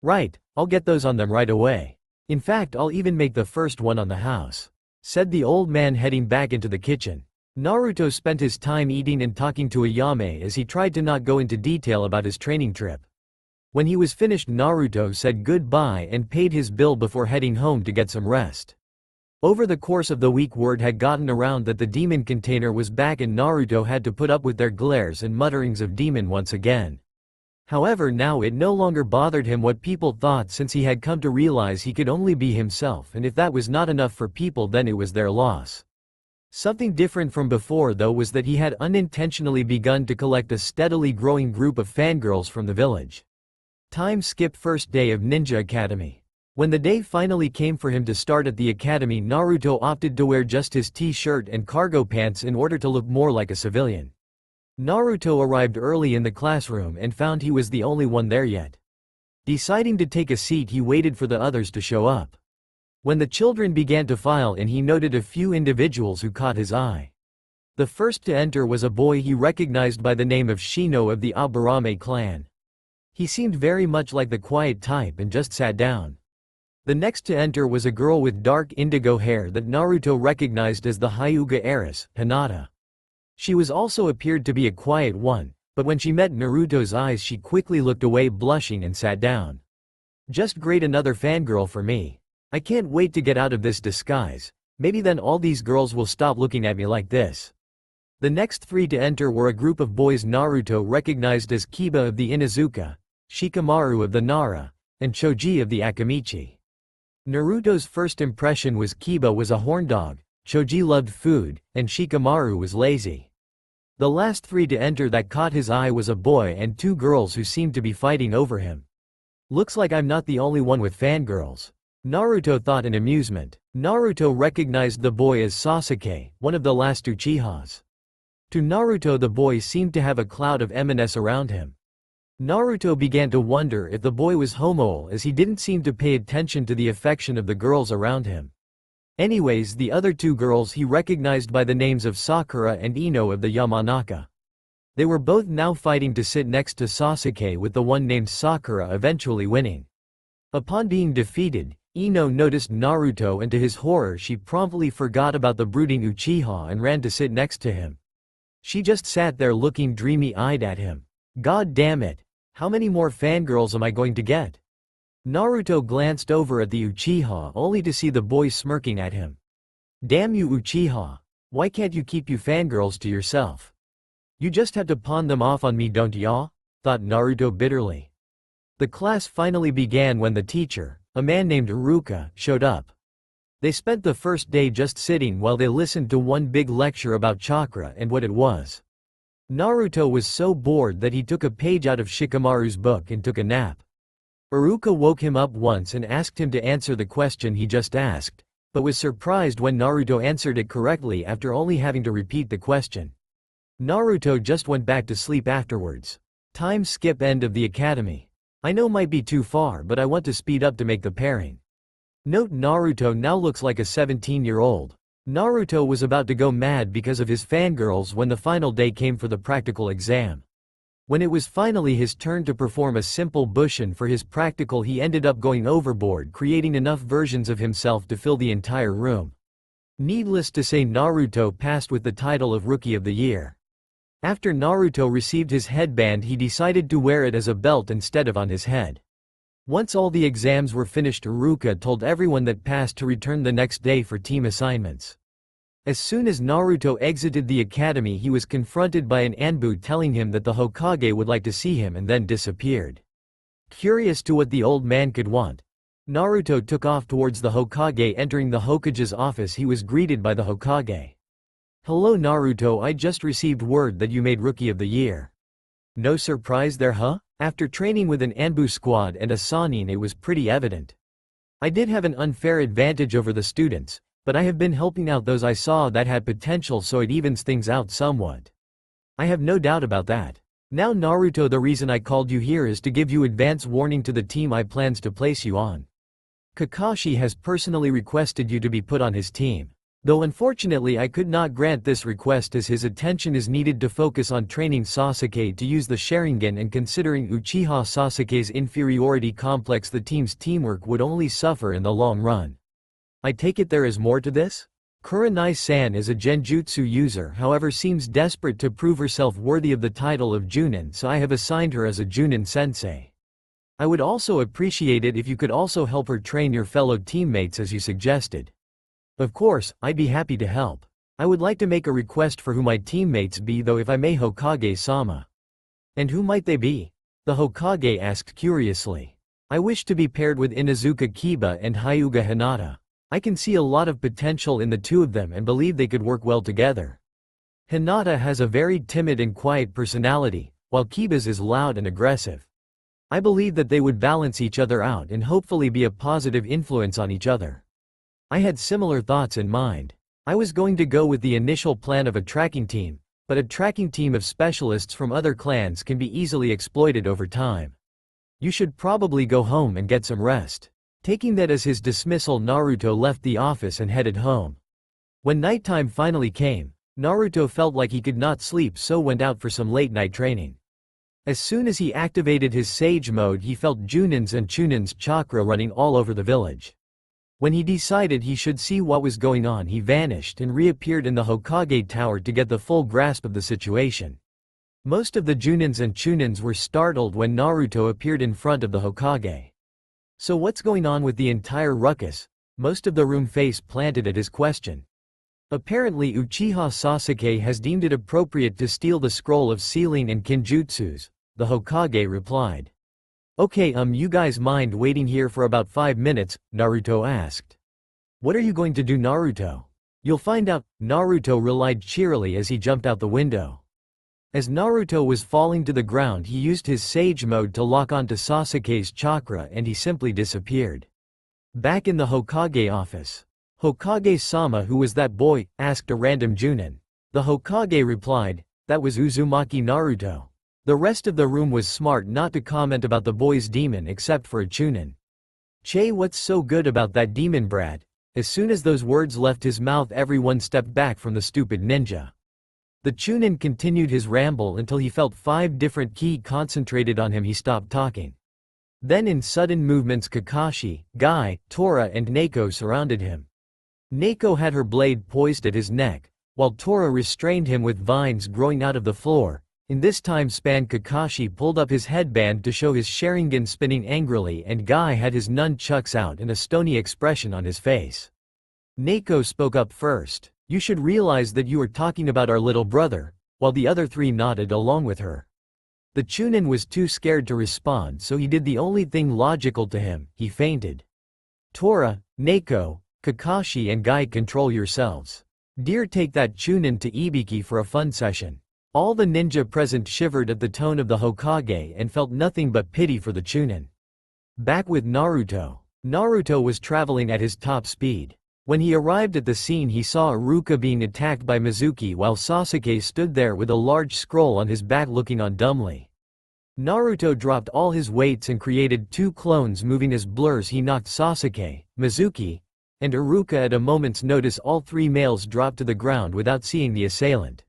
"Right, I'll get those on them right away. In fact, I'll even make the first one on the house," said the old man, heading back into the kitchen. Naruto spent his time eating and talking to Ayame as he tried to not go into detail about his training trip. When he was finished, Naruto said goodbye and paid his bill before heading home to get some rest. Over the course of the week, word had gotten around that the demon container was back, and Naruto had to put up with their glares and mutterings of demon once again. However, now it no longer bothered him what people thought, since he had come to realize he could only be himself, and if that was not enough for people, then it was their loss. Something different from before, though, was that he had unintentionally begun to collect a steadily growing group of fangirls from the village. Time skip: first day of Ninja Academy. When the day finally came for him to start at the academy, Naruto opted to wear just his t-shirt and cargo pants in order to look more like a civilian. Naruto arrived early in the classroom and found he was the only one there yet. Deciding to take a seat, he waited for the others to show up. When the children began to file in, he noted a few individuals who caught his eye. The first to enter was a boy he recognized by the name of Shino of the Aburame clan. He seemed very much like the quiet type and just sat down. The next to enter was a girl with dark indigo hair that Naruto recognized as the Hyuga heiress, Hinata. She was also appeared to be a quiet one, but when she met Naruto's eyes she quickly looked away blushing and sat down. Just great, another fangirl for me. I can't wait to get out of this disguise. Maybe then all these girls will stop looking at me like this. The next three to enter were a group of boys Naruto recognized as Kiba of the Inuzuka, Shikamaru of the Nara, and Choji of the Akamichi. Naruto's first impression was Kiba was a horn dog, Choji loved food, and Shikamaru was lazy. The last three to enter that caught his eye was a boy and two girls who seemed to be fighting over him. Looks like I'm not the only one with fangirls, Naruto thought in amusement. Naruto recognized the boy as Sasuke, one of the last Uchihas. To Naruto, the boy seemed to have a cloud of eminence around him. Naruto began to wonder if the boy was homo, as he didn't seem to pay attention to the affection of the girls around him. Anyways, the other two girls he recognized by the names of Sakura and Ino of the Yamanaka. They were both now fighting to sit next to Sasuke, with the one named Sakura eventually winning. Upon being defeated, Ino noticed Naruto and to his horror she promptly forgot about the brooding Uchiha and ran to sit next to him. She just sat there looking dreamy-eyed at him. God damn it! How many more fangirls am I going to get? Naruto glanced over at the Uchiha only to see the boy smirking at him. Damn you Uchiha! Why can't you keep you fangirls to yourself? You just have to pawn them off on me, don't ya? Thought Naruto bitterly. The class finally began when the teacher, a man named Iruka, showed up. They spent the first day just sitting while they listened to one big lecture about chakra and what it was. Naruto was so bored that he took a page out of Shikamaru's book and took a nap. Iruka woke him up once and asked him to answer the question he just asked, but was surprised when Naruto answered it correctly after only having to repeat the question. Naruto just went back to sleep afterwards. Time skip end of the academy. I know might be too far, but I want to speed up to make the pairing. Note Naruto now looks like a 17-year-old. Naruto was about to go mad because of his fangirls when the final day came for the practical exam. When it was finally his turn to perform a simple bushin for his practical, he ended up going overboard, creating enough versions of himself to fill the entire room. Needless to say, Naruto passed with the title of Rookie of the Year. After Naruto received his headband, he decided to wear it as a belt instead of on his head. Once all the exams were finished, Iruka told everyone that passed to return the next day for team assignments. As soon as Naruto exited the academy, he was confronted by an Anbu telling him that the Hokage would like to see him, and then disappeared. Curious to what the old man could want, Naruto took off towards the Hokage. Entering the Hokage's office, he was greeted by the Hokage. Hello Naruto, I just received word that you made Rookie of the Year. No surprise there, huh? After training with an Anbu squad and a Sannin, it was pretty evident. I did have an unfair advantage over the students, but I have been helping out those I saw that had potential, so it evens things out somewhat. I have no doubt about that. Now Naruto, the reason I called you here is to give you advance warning to the team I plans to place you on. Kakashi has personally requested you to be put on his team. Though unfortunately I could not grant this request, as his attention is needed to focus on training Sasuke to use the Sharingan, and considering Uchiha Sasuke's inferiority complex, the team's teamwork would only suffer in the long run. I take it there is more to this? Kurenai-san is a genjutsu user, however seems desperate to prove herself worthy of the title of Junin, so I have assigned her as a Junin sensei. I would also appreciate it if you could also help her train your fellow teammates as you suggested. Of course, I'd be happy to help. I would like to make a request for who my teammates be though, if I may, Hokage-sama. And who might they be? The Hokage asked curiously. I wish to be paired with Inuzuka Kiba and Hyuga Hinata. I can see a lot of potential in the two of them and believe they could work well together. Hinata has a very timid and quiet personality, while Kiba's is loud and aggressive. I believe that they would balance each other out and hopefully be a positive influence on each other. I had similar thoughts in mind. I was going to go with the initial plan of a tracking team, but a tracking team of specialists from other clans can be easily exploited over time. You should probably go home and get some rest. Taking that as his dismissal, Naruto left the office and headed home. When nighttime finally came, Naruto felt like he could not sleep, so went out for some late-night training. As soon as he activated his Sage mode, he felt Junin's and Chunin's chakra running all over the village. When he decided he should see what was going on, he vanished and reappeared in the Hokage tower to get the full grasp of the situation. Most of the Junins and Chunins were startled when Naruto appeared in front of the Hokage. So what's going on with the entire ruckus? Most of the room face planted at his question. Apparently Uchiha Sasuke has deemed it appropriate to steal the scroll of sealing and kinjutsus, the Hokage replied. Okay, you guys mind waiting here for about 5 minutes, Naruto asked. What are you going to do, Naruto? You'll find out, Naruto replied cheerily as he jumped out the window. As Naruto was falling to the ground, he used his Sage mode to lock onto Sasuke's chakra and he simply disappeared. Back in the Hokage office. Hokage-sama, who was that boy? Asked a random Junin. The Hokage replied, that was Uzumaki Naruto. The rest of the room was smart not to comment about the boy's demon except for a Chunin. Che, what's so good about that demon brat? As soon as those words left his mouth, everyone stepped back from the stupid ninja. The Chunin continued his ramble until he felt 5 different ki concentrated on him. He stopped talking. Then in sudden movements, Kakashi, Guy, Tora and Neiko surrounded him. Neiko had her blade poised at his neck, while Tora restrained him with vines growing out of the floor. In this time span, Kakashi pulled up his headband to show his Sharingan spinning angrily, and Guy had his nunchucks out and a stony expression on his face. Neiko spoke up first. You should realize that you are talking about our little brother, while the other 3 nodded along with her. The Chunin was too scared to respond, so he did the only thing logical to him, he fainted. Tora, Neiko, Kakashi and Guy, control yourselves. Dear, take that Chunin to Ibiki for a fun session. All the ninja present shivered at the tone of the Hokage and felt nothing but pity for the Chunin. Back with Naruto. Naruto was traveling at his top speed. When he arrived at the scene, he saw Iruka being attacked by Mizuki while Sasuke stood there with a large scroll on his back looking on dumbly. Naruto dropped all his weights and created 2 clones moving as blurs. He knocked Sasuke, Mizuki, and Iruka at a moment's notice. All 3 males dropped to the ground without seeing the assailant.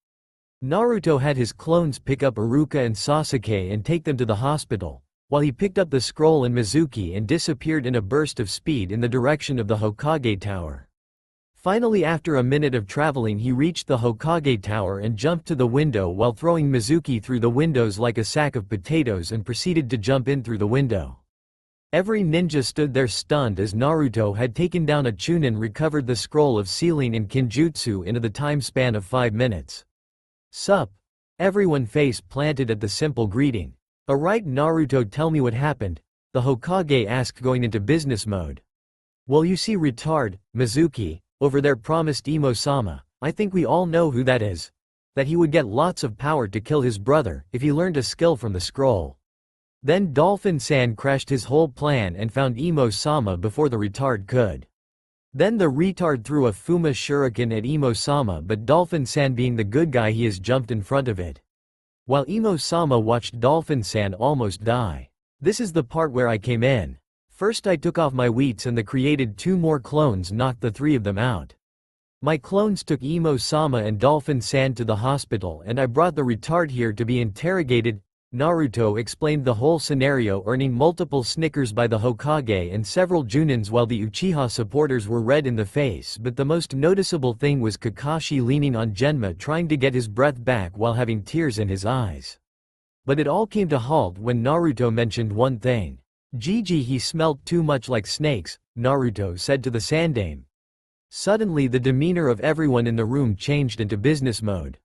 Naruto had his clones pick up Iruka and Sasuke and take them to the hospital, while he picked up the scroll and Mizuki and disappeared in a burst of speed in the direction of the Hokage tower. Finally, after a minute of traveling, he reached the Hokage tower and jumped to the window while throwing Mizuki through the windows like a sack of potatoes and proceeded to jump in through the window. Every ninja stood there stunned as Naruto had taken down a Chunin, recovered the scroll of sealing and kinjutsu in the time span of 5 minutes. Sup? Everyone face planted at the simple greeting. Alright Naruto, tell me what happened, the Hokage asked, going into business mode. Well, you see, retard, Mizuki, over there promised Imo-sama, I think we all know who that is, that he would get lots of power to kill his brother if he learned a skill from the scroll. Then Dolphin-san crashed his whole plan and found Imo-sama before the retard could. Then the retard threw a Fuma shuriken at Imo-sama, but Dolphin-san, being the good guy he is, jumped in front of it. While Imo-sama watched Dolphin-san almost die. This is the part where I came in. First I took off my wheats and the created 2 more clones knocked the 3 of them out. My clones took Imo-sama and Dolphin-san to the hospital and I brought the retard here to be interrogated. Naruto explained the whole scenario, earning multiple snickers by the Hokage and several Junins, while the Uchiha supporters were red in the face. But the most noticeable thing was Kakashi leaning on Genma, trying to get his breath back while having tears in his eyes. But it all came to halt when Naruto mentioned one thing. Gigi, he smelled too much like snakes, Naruto said to the Sandame. Suddenly the demeanor of everyone in the room changed into business mode.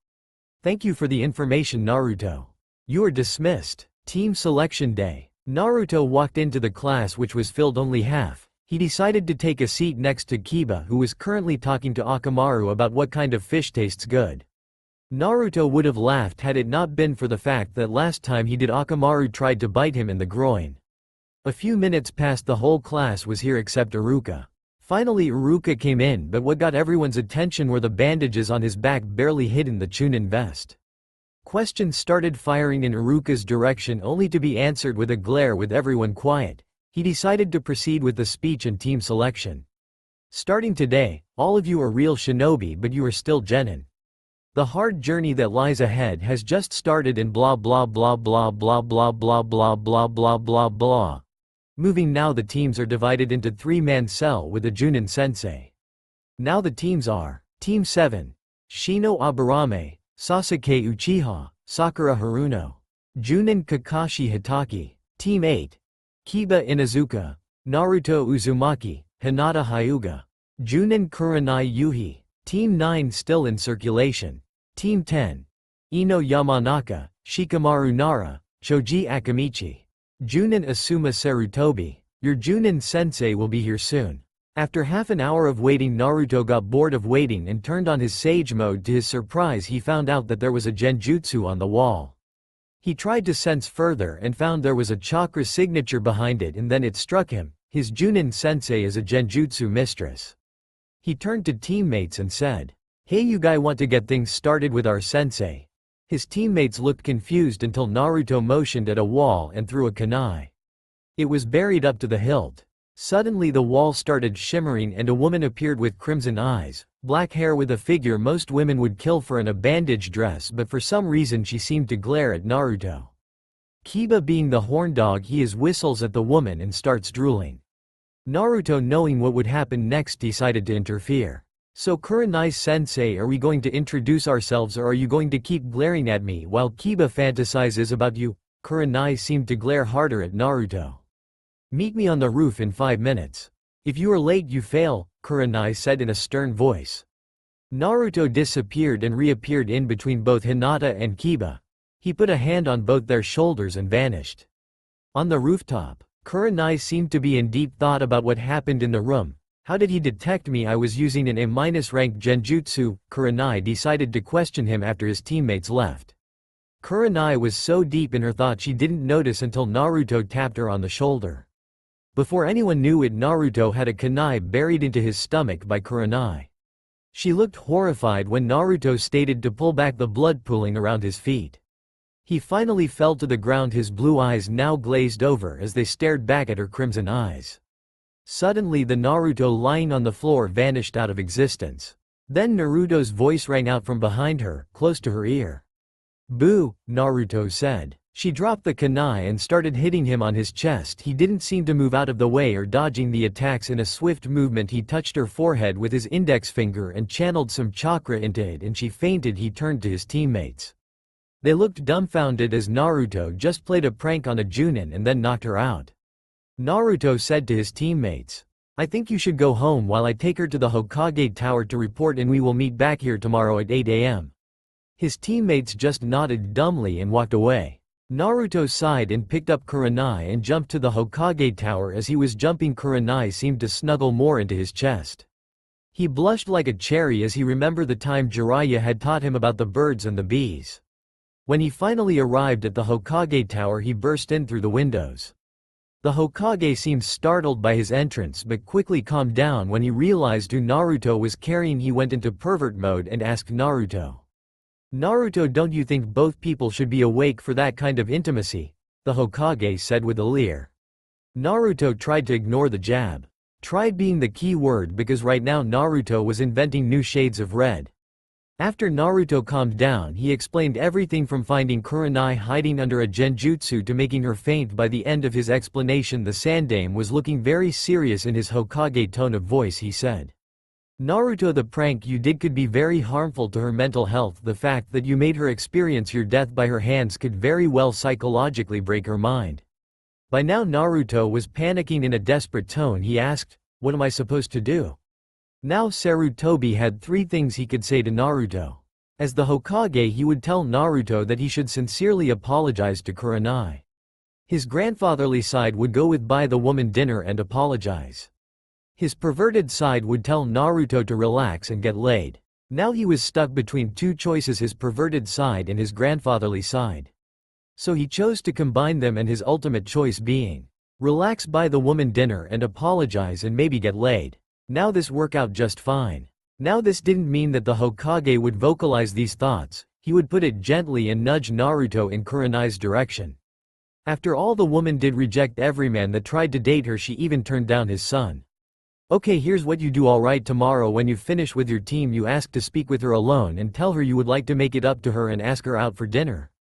Thank you for the information, Naruto. You are dismissed. Team selection day. Naruto walked into the class, which was filled only half. He decided to take a seat next to Kiba, who was currently talking to Akamaru about what kind of fish tastes good. Naruto would have laughed had it not been for the fact that last time he did, Akamaru tried to bite him in the groin. A few minutes passed, the whole class was here except Iruka. Finally Iruka came in, but what got everyone's attention were the bandages on his back barely hidden the Chunin vest. Questions started firing in Iruka's direction only to be answered with a glare. With everyone quiet, he decided to proceed with the speech and team selection. Starting today, all of you are real shinobi, but you are still genin. The hard journey that lies ahead has just started and blah blah blah blah blah blah blah blah blah blah blah blah. Moving now, the teams are divided into 3-man cell with a Junin sensei. Now the teams are: Team 7, Shino Aburame, Sasuke Uchiha, Sakura Haruno, Junin Kakashi Hitaki. Team 8, Kiba Inazuka, Naruto Uzumaki, Hinata Hyuga, Junin Kurenai Yuhi. Team 9 still in circulation. Team 10, Ino Yamanaka, Shikamaru Nara, Choji Akamichi, Junin Asuma Sarutobi. Your Junin sensei will be here soon. After half an hour of waiting, Naruto got bored of waiting and turned on his sage mode. To his surprise, he found out that there was a genjutsu on the wall. He tried to sense further and found there was a chakra signature behind it, and then it struck him: his Junin sensei is a genjutsu mistress. He turned to teammates and said, "Hey, you guys want to get things started with our sensei?" His teammates looked confused until Naruto motioned at a wall and threw a kunai. It was buried up to the hilt. Suddenly the wall started shimmering and a woman appeared with crimson eyes, black hair, with a figure most women would kill for in a bandage dress, but for some reason she seemed to glare at Naruto. Kiba, being the horn dog he is, whistles at the woman and starts drooling. Naruto, knowing what would happen next, decided to interfere. "So Kurenai-sensei, are we going to introduce ourselves, or are you going to keep glaring at me while Kiba fantasizes about you?" Kurenai seemed to glare harder at Naruto. "Meet me on the roof in 5 minutes. If you are late you fail," Kurenai said in a stern voice. Naruto disappeared and reappeared in between both Hinata and Kiba. He put a hand on both their shoulders and vanished. On the rooftop, Kurenai seemed to be in deep thought about what happened in the room. "How did he detect me? I was using an A-rank genjutsu." Kurenai decided to question him after his teammates left. Kurenai was so deep in her thought she didn't notice until Naruto tapped her on the shoulder. Before anyone knew it, Naruto had a kunai buried into his stomach by Kurenai. She looked horrified when Naruto stated to pull back the blood pooling around his feet. He finally fell to the ground, his blue eyes now glazed over as they stared back at her crimson eyes. Suddenly the Naruto lying on the floor vanished out of existence. Then Naruto's voice rang out from behind her, close to her ear. "Boo," Naruto said. She dropped the kunai and started hitting him on his chest. He didn't seem to move out of the way or dodging the attacks. In a swift movement he touched her forehead with his index finger and channeled some chakra into it, and she fainted. He turned to his teammates. They looked dumbfounded as Naruto just played a prank on a Junin and then knocked her out. Naruto said to his teammates, "I think you should go home while I take her to the Hokage Tower to report, and we will meet back here tomorrow at 8 a.m. His teammates just nodded dumbly and walked away. Naruto sighed and picked up Kurenai and jumped to the Hokage Tower. As he was jumping, Kurenai seemed to snuggle more into his chest. He blushed like a cherry as he remembered the time Jiraiya had taught him about the birds and the bees. When he finally arrived at the Hokage Tower, he burst in through the windows. The Hokage seemed startled by his entrance but quickly calmed down when he realized who Naruto was carrying. He went into pervert mode and asked Naruto, "Naruto, don't you think both people should be awake for that kind of intimacy?" the Hokage said with a leer. Naruto tried to ignore the jab. Tried being the key word, because right now Naruto was inventing new shades of red. After Naruto calmed down, he explained everything from finding Kurenai hiding under a genjutsu to making her faint. By the end of his explanation, the Sandame was looking very serious. In his Hokage tone of voice he said, "Naruto, the prank you did could be very harmful to her mental health. The fact that you made her experience your death by her hands could very well psychologically break her mind." By now Naruto was panicking. In a desperate tone he asked, "What am I supposed to do?" Now Sarutobi had 3 things he could say to Naruto. As the Hokage, he would tell Naruto that he should sincerely apologize to Kurenai. His grandfatherly side would go with buy the woman dinner and apologize. His perverted side would tell Naruto to relax and get laid. Now he was stuck between 2 choices, his perverted side and his grandfatherly side. So he chose to combine them, and his ultimate choice being, relax, buy the woman dinner and apologize, and maybe get laid. Now this worked out just fine. Now this didn't mean that the Hokage would vocalize these thoughts. He would put it gently and nudge Naruto in Kurenai's direction. After all, the woman did reject every man that tried to date her. She even turned down his son. Okay, here's what you do. Alright, tomorrow when you finish with your team you ask to speak with her alone and tell her you would like to make it up to her and ask her out for dinner.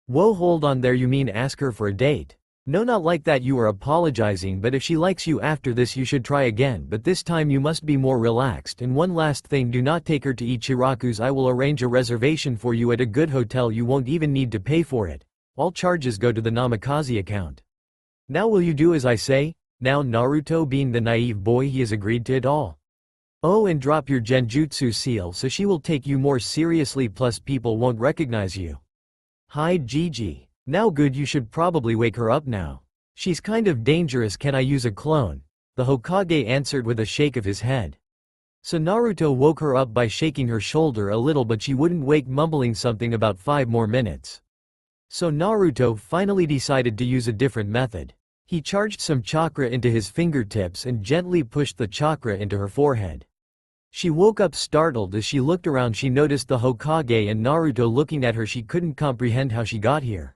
Whoa, hold on there, you mean ask her for a date? No, not like that, you are apologizing, but if she likes you after this you should try again, but this time you must be more relaxed. And one last thing, do not take her to Ichiraku's. I will arrange a reservation for you at a good hotel. You won't even need to pay for it. All charges go to the Namikaze account. Now will you do as I say? Now Naruto, being the naive boy he has, agreed to it all. Oh, and drop your genjutsu seal so she will take you more seriously, plus people won't recognize you. Hi Gigi. Now good, you should probably wake her up now. She's kind of dangerous. Can I use a clone? The Hokage answered with a shake of his head. So Naruto woke her up by shaking her shoulder a little, but she wouldn't wake, mumbling something about 5 more minutes. So Naruto finally decided to use a different method. He charged some chakra into his fingertips and gently pushed the chakra into her forehead. She woke up startled. As she looked around she noticed the Hokage and Naruto looking at her. She couldn't comprehend how she got here.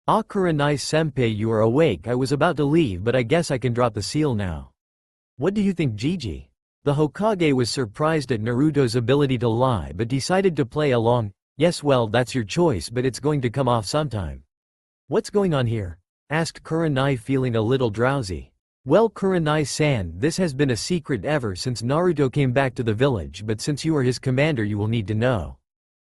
Ah, Kurenai senpai, you are awake. I was about to leave, but I guess I can drop the seal now. What do you think, Gigi? The Hokage was surprised at Naruto's ability to lie but decided to play along. Yes, well, that's your choice, but it's going to come off sometime. What's going on here? Asked Kurenai, feeling a little drowsy. Well, Kurenai-san, this has been a secret ever since Naruto came back to the village, but since you are his commander you will need to know.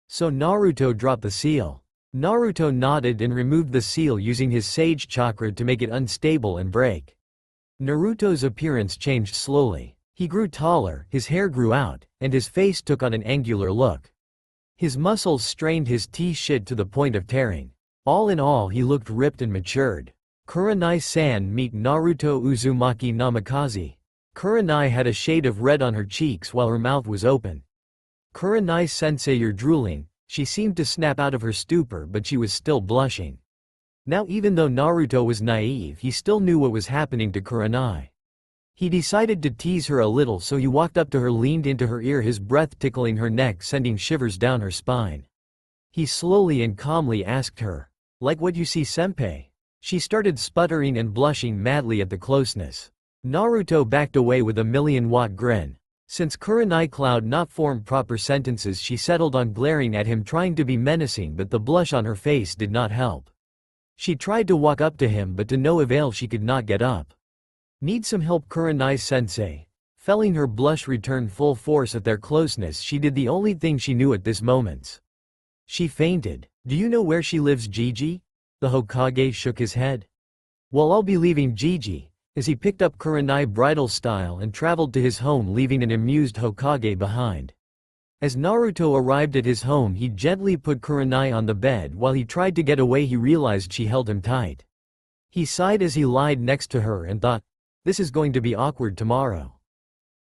So Naruto dropped the seal. Naruto nodded and removed the seal using his sage chakra to make it unstable and break. Naruto's appearance changed slowly. He grew taller, his hair grew out, and his face took on an angular look. His muscles strained his T-shirt to the point of tearing. All in all, he looked ripped and matured. Kurenai-san, meet Naruto Uzumaki Namikaze. Kurenai had a shade of red on her cheeks while her mouth was open. Kurenai-sensei, you're drooling. She seemed to snap out of her stupor, but she was still blushing. Now, even though Naruto was naive, he still knew what was happening to Kurenai. He decided to tease her a little, so he walked up to her, leaned into her ear, his breath tickling her neck, sending shivers down her spine. He slowly and calmly asked her, "Like what you see, senpai?" She started sputtering and blushing madly at the closeness. Naruto backed away with a million-watt grin. Since Kurenai could not form proper sentences, she settled on glaring at him, trying to be menacing, but the blush on her face did not help. She tried to walk up to him, but to no avail. She could not get up. Need some help, Kurenai-sensei? Feeling her blush return full force at their closeness, she did the only thing she knew at this moment. She fainted. Do you know where she lives, Gigi? The Hokage shook his head. Well, I'll be leaving, Gigi, as he picked up Kurenai bridal style and traveled to his home, leaving an amused Hokage behind. As Naruto arrived at his home, he gently put Kurenai on the bed. While he tried to get away, he realized she held him tight. He sighed as he lied next to her and thought, this is going to be awkward tomorrow.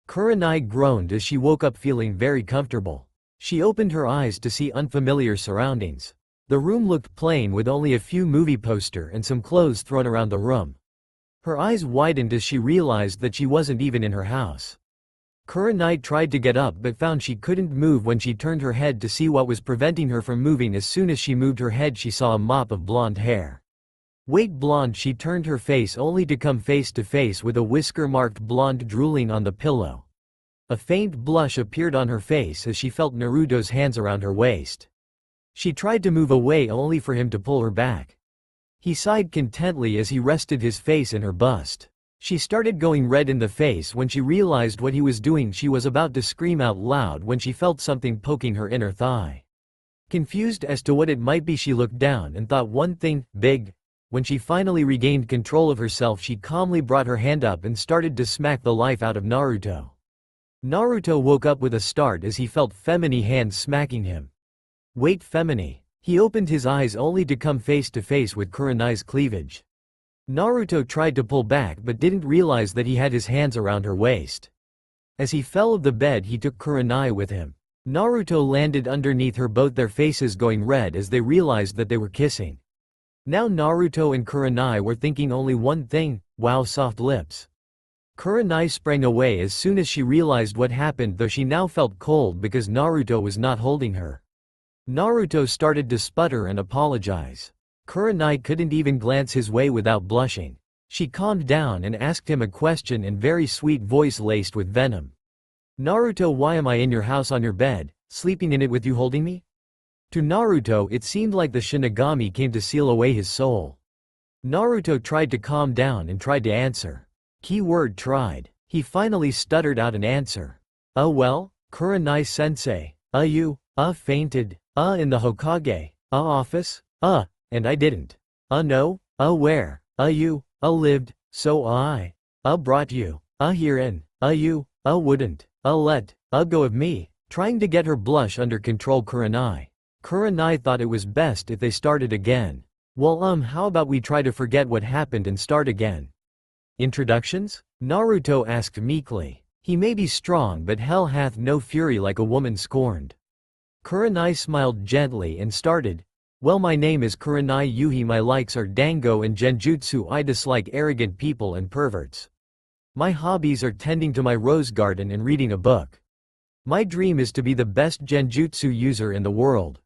Kurenai groaned as she woke up, feeling very comfortable. She opened her eyes to see unfamiliar surroundings. The room looked plain, with only a few movie posters and some clothes thrown around the room. Her eyes widened as she realized that she wasn't even in her house. Kurenai tried to get up but found she couldn't move. When she turned her head to see what was preventing her from moving, as soon as she moved her head she saw a mop of blonde hair. Wait, blonde? She turned her face only to come face to face with a whisker-marked blonde drooling on the pillow. A faint blush appeared on her face as she felt Naruto's hands around her waist. She tried to move away only for him to pull her back. He sighed contentedly as he rested his face in her bust. She started going red in the face when she realized what he was doing. She was about to scream out loud when she felt something poking her inner thigh. Confused as to what it might be, she looked down and thought one thing, big. When she finally regained control of herself, she calmly brought her hand up and started to smack the life out of Naruto. Naruto woke up with a start as he felt feminine hands smacking him. Wait, feminine. He opened his eyes only to come face to face with Kurenai's cleavage. Naruto tried to pull back but didn't realize that he had his hands around her waist. As he fell of the bed, he took Kurenai with him. Naruto landed underneath her, both their faces going red as they realized that they were kissing. Now Naruto and Kurenai were thinking only one thing, wow, soft lips. Kurenai sprang away as soon as she realized what happened, though she now felt cold because Naruto was not holding her. Naruto started to sputter and apologize. Kurenai couldn't even glance his way without blushing. She calmed down and asked him a question in very sweet voice laced with venom. Naruto, why am I in your house on your bed, sleeping in it with you holding me? To Naruto it seemed like the Shinigami came to seal away his soul. Naruto tried to calm down and tried to answer. Keyword tried. He finally stuttered out an answer. Well, Kurenai-sensei, you, fainted, in the Hokage, office, and I didn't. No, where, you, lived, so I, brought you, here and, you, wouldn't, let, go of me, trying to get her blush under control. Kurenai thought it was best if they started again. Well, how about we try to forget what happened and start again? Introductions? Naruto asked meekly. He may be strong but hell hath no fury like a woman scorned. Kurenai smiled gently and started. Well, my name is Kurenai Yuhi. My likes are dango and genjutsu. I dislike arrogant people and perverts. My hobbies are tending to my rose garden and reading a book. My dream is to be the best genjutsu user in the world.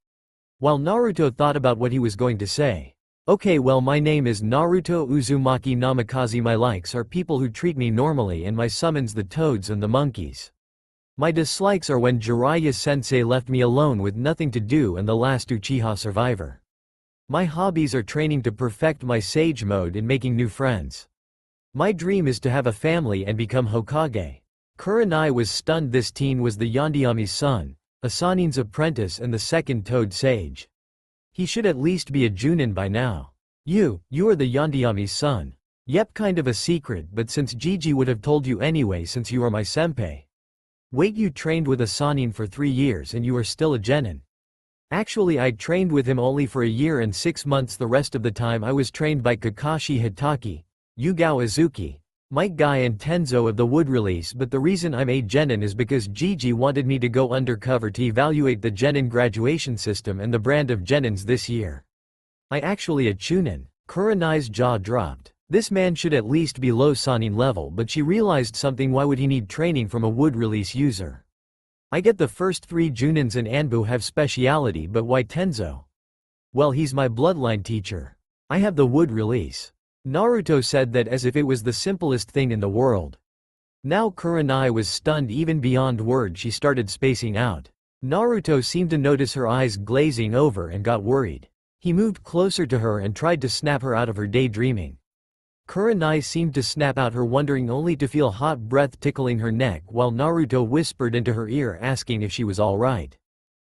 While Naruto thought about what he was going to say. Okay, well, my name is Naruto Uzumaki Namikaze. My likes are people who treat me normally, and my summons the toads and the monkeys. My dislikes are when Jiraiya-sensei left me alone with nothing to do and the last Uchiha survivor. My hobbies are training to perfect my sage mode and making new friends. My dream is to have a family and become Hokage. Kurenai was stunned. This teen was the Yondayame's son, a Sanin's apprentice and the second Toad Sage. He should at least be a Junin by now. You are the Yondayame's son. Yep, kind of a secret, but since Gigi would have told you anyway since you are my senpai. Wait, you trained with a Sanin for 3 years and you are still a genin? Actually, I trained with him only for a year and 6 months. The rest of the time I was trained by Kakashi Hitaki, Yugao Izuki, Mike Guy and Tenzo of the Wood Release, but the reason I'm a genin is because Gigi wanted me to go undercover to evaluate the genin graduation system and the brand of genins this year. I actually a chunin. Kurenai's jaw dropped. This man should at least be low Sanin level, but she realized something. Why would he need training from a Wood Release user? I get the first 3 Junins and Anbu have speciality, but why Tenzo? Well, he's my bloodline teacher. I have the Wood Release. Naruto said that as if it was the simplest thing in the world. Now Kurenai was stunned even beyond words. She started spacing out. Naruto seemed to notice her eyes glazing over and got worried. He moved closer to her and tried to snap her out of her daydreaming. Kurenai seemed to snap out her wondering only to feel hot breath tickling her neck while Naruto whispered into her ear asking if she was alright.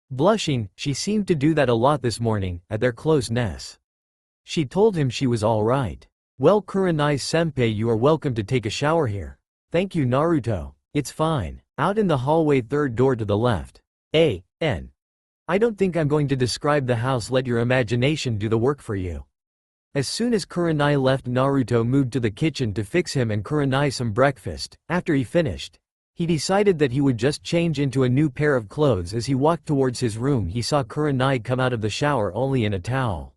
Blushing, she seemed to do that a lot this morning, at their closeness. She told him she was alright. Well, Kurenai-senpai, you are welcome to take a shower here. Thank you, Naruto. It's fine. Out in the hallway, 3rd door to the left. A.N. I don't think I'm going to describe the house. Let your imagination do the work for you. As soon as Kurenai left, Naruto moved to the kitchen to fix him and Kurenai some breakfast. After he finished, he decided that he would just change into a new pair of clothes. As he walked towards his room, he saw Kurenai come out of the shower only in a towel.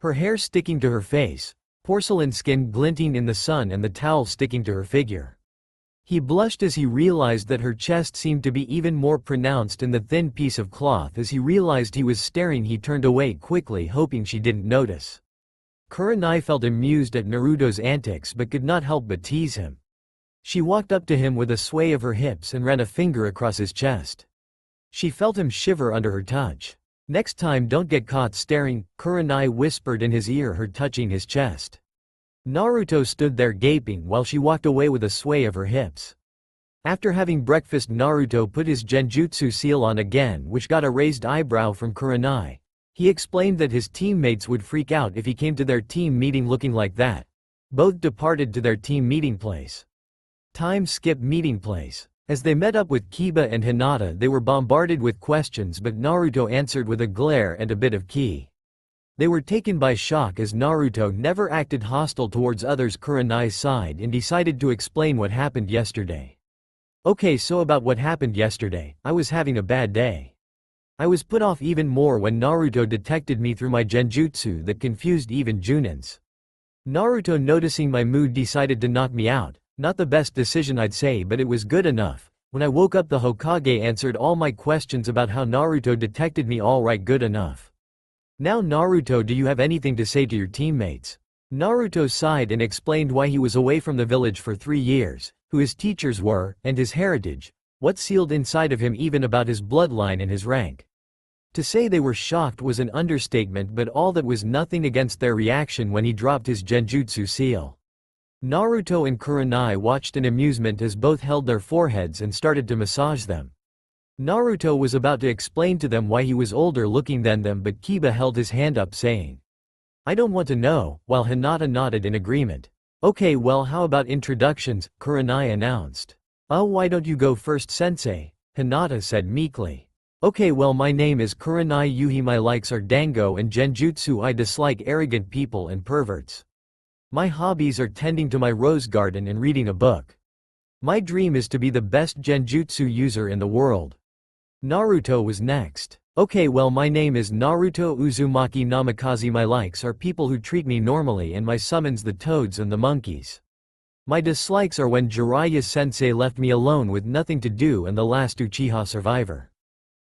Her hair sticking to her face, porcelain skin glinting in the sun, and the towel sticking to her figure. He blushed as he realized that her chest seemed to be even more pronounced in the thin piece of cloth. As he realized he was staring, he turned away quickly, hoping she didn't notice. Kurenai felt amused at Naruto's antics but could not help but tease him. She walked up to him with a sway of her hips and ran a finger across his chest. She felt him shiver under her touch. Next time don't get caught staring, Kurenai whispered in his ear, her touching his chest. Naruto stood there gaping while she walked away with a sway of her hips. After having breakfast, Naruto put his genjutsu seal on again, which got a raised eyebrow from Kurenai. He explained that his teammates would freak out if he came to their team meeting looking like that. Both departed to their team meeting place. Time skip meeting place. As they met up with Kiba and Hinata, they were bombarded with questions, but Naruto answered with a glare and a bit of ki. They were taken by shock as Naruto never acted hostile towards others. Kurenai's side and decided to explain what happened yesterday. Okay, so about what happened yesterday, I was having a bad day. I was put off even more when Naruto detected me through my genjutsu that confused even Junins. Naruto, noticing my mood, decided to knock me out. Not the best decision I'd say, but it was good enough. When I woke up the Hokage answered all my questions about how Naruto detected me all right good enough. Now Naruto, do you have anything to say to your teammates? Naruto sighed and explained why he was away from the village for 3 years, who his teachers were, and his heritage, what sealed inside of him even about his bloodline and his rank. To say they were shocked was an understatement, but all that was nothing against their reaction when he dropped his genjutsu seal. Naruto and Kurenai watched in amusement as both held their foreheads and started to massage them. Naruto was about to explain to them why he was older looking than them, but Kiba held his hand up saying, "I don't want to know," while Hinata nodded in agreement. "Okay, well, how about introductions?" Kurenai announced. "Oh, why don't you go first, sensei?" Hinata said meekly. "Okay, well, my name is Kurenai Yuhi. My likes are dango and genjutsu. I dislike arrogant people and perverts. My hobbies are tending to my rose garden and reading a book. My dream is to be the best genjutsu user in the world." Naruto was next. "Okay, well, my name is Naruto Uzumaki Namikaze. My likes are people who treat me normally, and my summons the toads and the monkeys. My dislikes are when Jiraiya sensei left me alone with nothing to do and the last Uchiha survivor.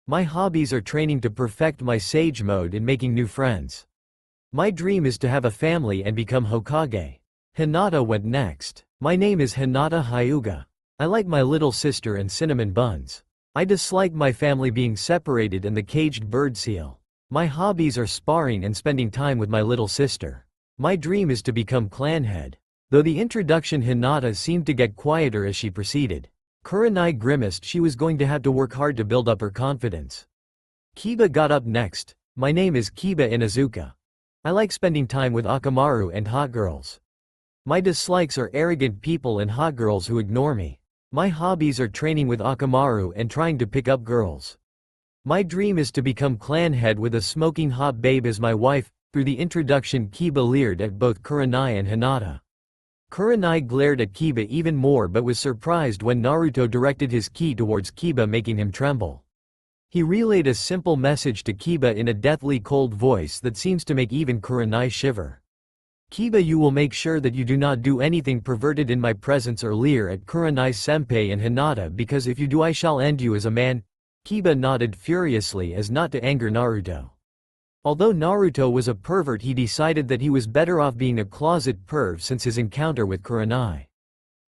My hobbies are training to perfect my sage mode and making new friends. My dream is to have a family and become Hokage." Hinata went next. "My name is Hinata Hyuga. I like my little sister and cinnamon buns. I dislike my family being separated and the caged bird seal. My hobbies are sparring and spending time with my little sister. My dream is to become clan head." Though the introduction, Hinata seemed to get quieter as she proceeded. Kurenai grimaced. She was going to have to work hard to build up her confidence. Kiba got up next. "My name is Kiba Inazuka. I like spending time with Akamaru and hot girls. My dislikes are arrogant people and hot girls who ignore me. My hobbies are training with Akamaru and trying to pick up girls. My dream is to become clan head with a smoking hot babe as my wife." Through the introduction, Kiba leered at both Kurenai and Hinata. Kurenai glared at Kiba even more but was surprised when Naruto directed his ki towards Kiba, making him tremble. He relayed a simple message to Kiba in a deathly cold voice that seems to make even Kurenai shiver. "Kiba, you will make sure that you do not do anything perverted in my presence or leer at Kurenai-senpai and Hinata, because if you do I shall end you as a man." Kiba nodded furiously as not to anger Naruto. Although Naruto was a pervert, he decided that he was better off being a closet perv since his encounter with Kurenai.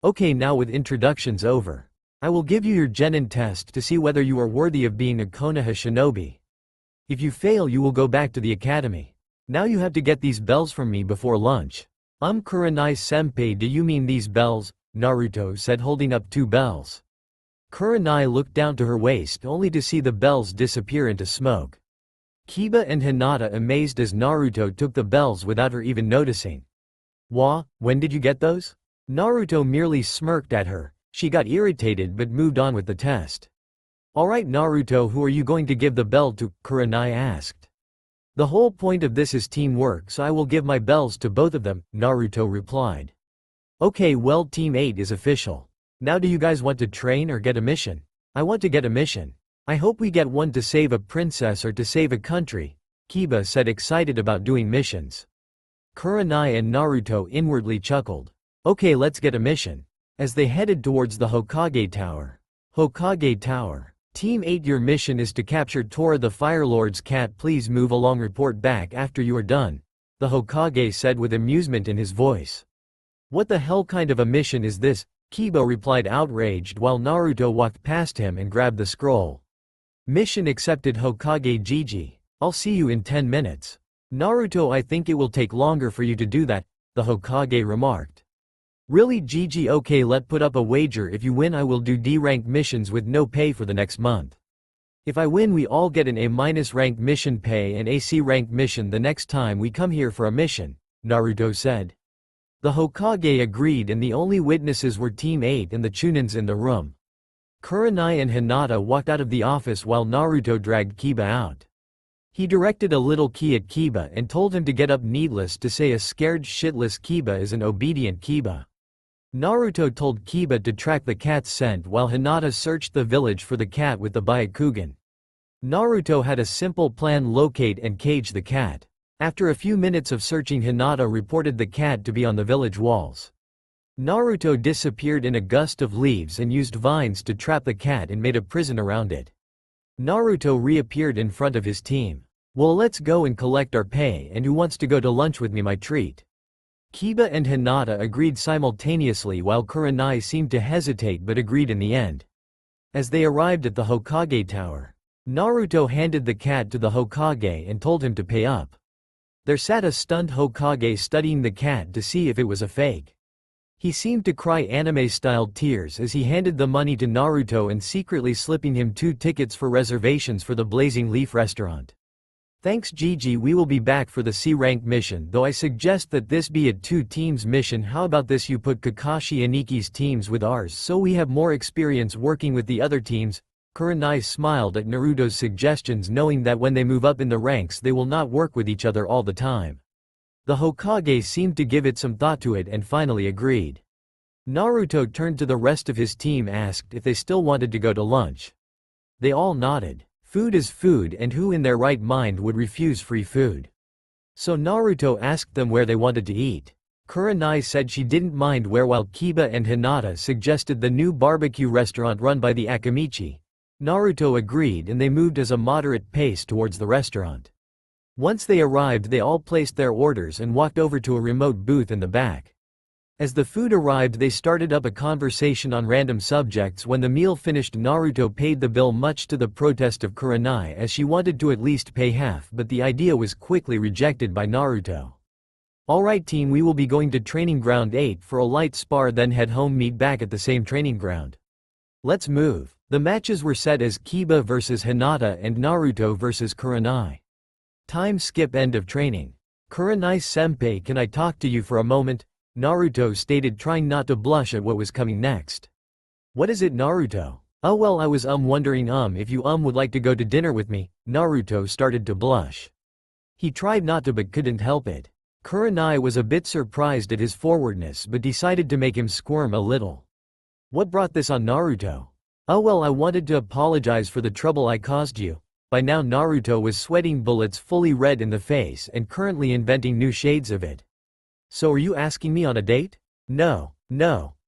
"Okay, now with introductions over, I will give you your genin test to see whether you are worthy of being a Konoha shinobi. If you fail you will go back to the academy. Now you have to get these bells from me before lunch." Kurenai-senpai, do you mean these bells?" Naruto said, holding up 2 bells. Kurenai looked down to her waist only to see the bells disappear into smoke. Kiba and Hinata amazed as Naruto took the bells without her even noticing. When did you get those?" Naruto merely smirked at her. She got irritated but moved on with the test. "Alright Naruto, who are you going to give the bell to?" Kurenai asked. "The whole point of this is teamwork, so I will give my bells to both of them," Naruto replied. "Okay, well, Team 8 is official. Now do you guys want to train or get a mission?" "I want to get a mission. I hope we get one to save a princess or to save a country," Kiba said, excited about doing missions. Kurenai and Naruto inwardly chuckled. "Okay, let's get a mission." As they headed towards the Hokage Tower. Hokage Tower. Team 8, your mission is to capture Tora the Fire Lord's cat. Please move along, report back after you are done," the Hokage said with amusement in his voice. "What the hell kind of a mission is this?" Kiba replied, outraged, while Naruto walked past him and grabbed the scroll. "Mission accepted, Hokage Gigi. I'll see you in 10 minutes. Naruto, I think it will take longer for you to do that," the Hokage remarked. "Really Gigi? Okay, let's put up a wager. If you win I will do D-rank missions with no pay for the next month. If I win we all get an A- rank mission pay and AC rank mission the next time we come here for a mission," Naruto said. The Hokage agreed, and the only witnesses were Team 8 and the Chunins in the room. Kurenai and Hinata walked out of the office while Naruto dragged Kiba out. He directed a little ki at Kiba and told him to get up. Needless to say, a scared shitless Kiba is an obedient Kiba. Naruto told Kiba to track the cat's scent while Hinata searched the village for the cat with the Byakugan. Naruto had a simple plan: locate and cage the cat. After a few minutes of searching, Hinata reported the cat to be on the village walls. Naruto disappeared in a gust of leaves and used vines to trap the cat and made a prison around it. Naruto reappeared in front of his team. Well, let's go and collect our pay, and who wants to go to lunch with me, my treat? Kiba and Hinata agreed simultaneously while Kurenai seemed to hesitate but agreed in the end. As they arrived at the Hokage tower, Naruto handed the cat to the Hokage and told him to pay up. There sat a stunned Hokage studying the cat to see if it was a fake. He seemed to cry anime-style tears as he handed the money to Naruto and secretly slipping him 2 tickets for reservations for the Blazing Leaf restaurant. Thanks Gigi, we will be back for the C-rank mission, though I suggest that this be a 2-teams mission. How about this, you put Kakashi and Iki's teams with ours so we have more experience working with the other teams? Kurenai smiled at Naruto's suggestions, knowing that when they move up in the ranks they will not work with each other all the time. The Hokage seemed to give it some thought to it and finally agreed. Naruto turned to the rest of his team, asked if they still wanted to go to lunch. They all nodded. Food is food, and who in their right mind would refuse free food? So Naruto asked them where they wanted to eat. Kurenai said she didn't mind where, while Kiba and Hinata suggested the new barbecue restaurant run by the Akamichi. Naruto agreed and they moved as a moderate pace towards the restaurant. Once they arrived, they all placed their orders and walked over to a remote booth in the back. As the food arrived, they started up a conversation on random subjects. When the meal finished, Naruto paid the bill, much to the protest of Kurenai, as she wanted to at least pay half, but the idea was quickly rejected by Naruto. Alright team, we will be going to training ground 8 for a light spar, then head home, meet back at the same training ground. Let's move. The matches were set as Kiba vs Hinata and Naruto vs Kurenai. Time skip, end of training. Kurenai-senpai, can I talk to you for a moment? Naruto stated, trying not to blush at what was coming next. What is it, Naruto? Oh well, I was wondering if you would like to go to dinner with me. Naruto started to blush. He tried not to but couldn't help it. Kurenai was a bit surprised at his forwardness but decided to make him squirm a little. What brought this on, Naruto? Oh well, I wanted to apologize for the trouble I caused you. By now Naruto was sweating bullets, fully red in the face and currently inventing new shades of it. So are you asking me on a date? No,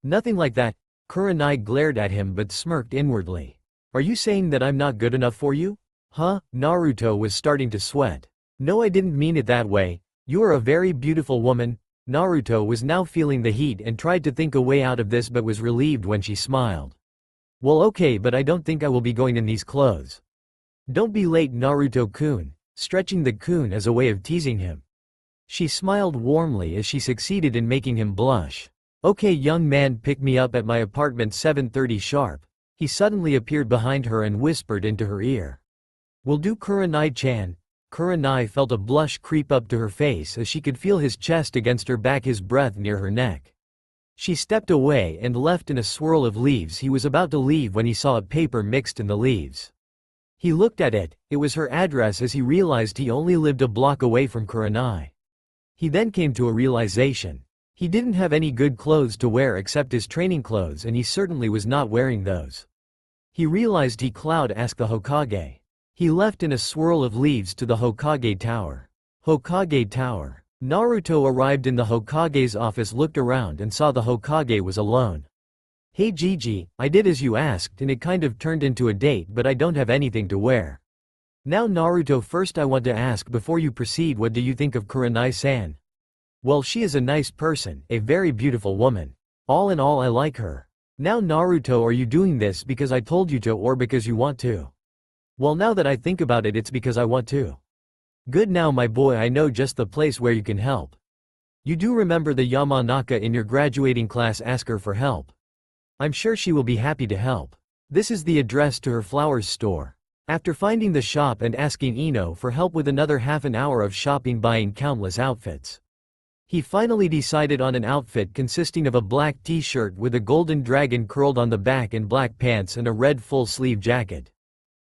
nothing like that. Kurenai glared at him but smirked inwardly. Are you saying that I'm not good enough for you? Huh? Naruto was starting to sweat. No, I didn't mean it that way. You are a very beautiful woman. Naruto was now feeling the heat and tried to think a way out of this but was relieved when she smiled. Well okay, but I don't think I will be going in these clothes. Don't be late, Naruto-kun, stretching the kun as a way of teasing him. She smiled warmly as she succeeded in making him blush. Okay young man, pick me up at my apartment 7:30 sharp. He suddenly appeared behind her and whispered into her ear. Will do, Kurenai-chan. Kurenai felt a blush creep up to her face as she could feel his chest against her back, his breath near her neck. She stepped away and left in a swirl of leaves. He was about to leave when he saw a paper mixed in the leaves. He looked at it. It was her address as he realized he only lived a block away from Kurenai. He then came to a realization. He didn't have any good clothes to wear except his training clothes, and he certainly was not wearing those. He realized he cloud asked the Hokage. He left in a swirl of leaves to the Hokage tower. Hokage tower. Naruto arrived in the Hokage's office, looked around and saw the Hokage was alone. Hey Gigi, I did as you asked and it kind of turned into a date, but I don't have anything to wear. Now Naruto, first I want to ask before you proceed, what do you think of Kurenai-san? Well, she is a nice person, a very beautiful woman. All in all, I like her. Now Naruto, are you doing this because I told you to or because you want to? Well, now that I think about it, it's because I want to. Good, now my boy, I know just the place where you can help. You do remember the Yamanaka in your graduating class, ask her for help. I'm sure she will be happy to help. This is the address to her flowers store. After finding the shop and asking Ino for help with another half an hour of shopping, buying countless outfits, he finally decided on an outfit consisting of a black t-shirt with a golden dragon curled on the back and black pants and a red full-sleeve jacket.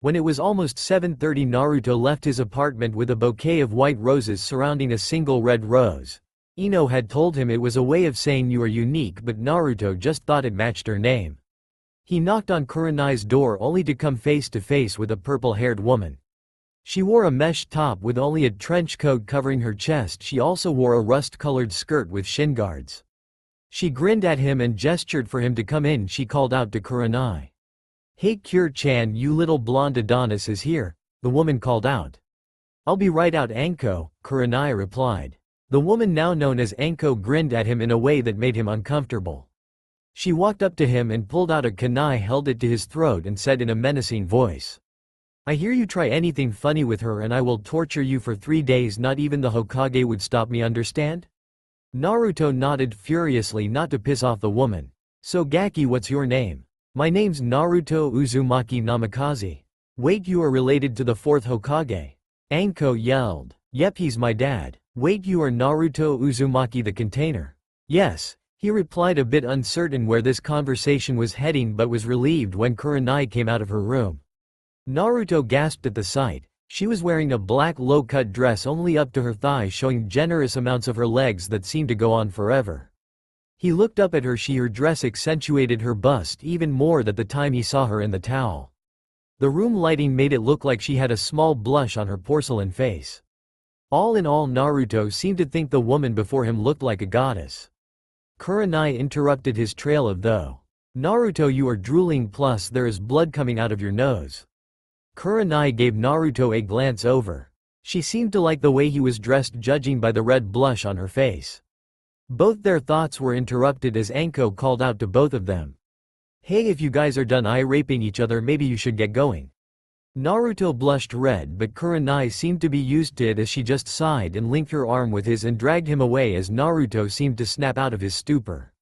When it was almost 7:30, Naruto left his apartment with a bouquet of white roses surrounding a single red rose. Ino had told him it was a way of saying you are unique, but Naruto just thought it matched her name. He knocked on Kurenai's door only to come face to face with a purple-haired woman. She wore a mesh top with only a trench coat covering her chest. She also wore a rust-colored skirt with shin guards. She grinned at him and gestured for him to come in. She called out to Kurenai. "Hey Kure-chan, you little blonde Adonis is here," the woman called out. "I'll be right out Anko," Kurenai replied. The woman now known as Anko grinned at him in a way that made him uncomfortable. She walked up to him and pulled out a kunai, held it to his throat and said in a menacing voice, "I hear you try anything funny with her and I will torture you for 3 days. Not even the Hokage would stop me, understand?" Naruto nodded furiously, not to piss off the woman. "So Gaki, what's your name?" "My name's Naruto Uzumaki Namikaze." "Wait, you are related to the 4th Hokage?" Anko yelled. "Yep, he's my dad." "Wait, you are Naruto Uzumaki the container?" "Yes," he replied, a bit uncertain where this conversation was heading, but was relieved when Kurenai came out of her room. Naruto gasped at the sight. She was wearing a black low-cut dress only up to her thighs, showing generous amounts of her legs that seemed to go on forever. He looked up at her. Her dress accentuated her bust even more than the time he saw her in the towel. The room lighting made it look like she had a small blush on her porcelain face. All in all, Naruto seemed to think the woman before him looked like a goddess. Kurenai interrupted his trail of though. "Naruto, you are drooling, plus there is blood coming out of your nose." Kurenai gave Naruto a glance over. She seemed to like the way he was dressed, judging by the red blush on her face. Both their thoughts were interrupted as Anko called out to both of them. "Hey, if you guys are done eye-raping each other, maybe you should get going." Naruto blushed red, but Kurenai seemed to be used to it as she just sighed and linked her arm with his and dragged him away as Naruto seemed to snap out of his stupor.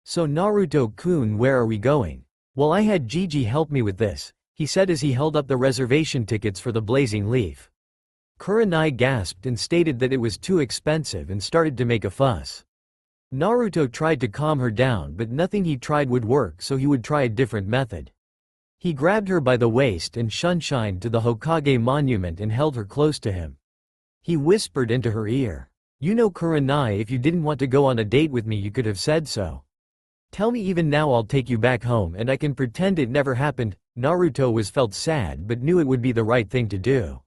"So Naruto-kun, where are we going?" "Well, I had Gigi help me with this," he said as he held up the reservation tickets for the Blazing Leaf. Kurenai gasped and stated that it was too expensive and started to make a fuss. Naruto tried to calm her down, but nothing he tried would work, so he would try a different method. He grabbed her by the waist and shunshined to the Hokage monument and held her close to him. He whispered into her ear, "You know, Kurenai, if you didn't want to go on a date with me, you could have said so. Tell me even now, I'll take you back home and I can pretend it never happened." Naruto felt sad but knew it would be the right thing to do.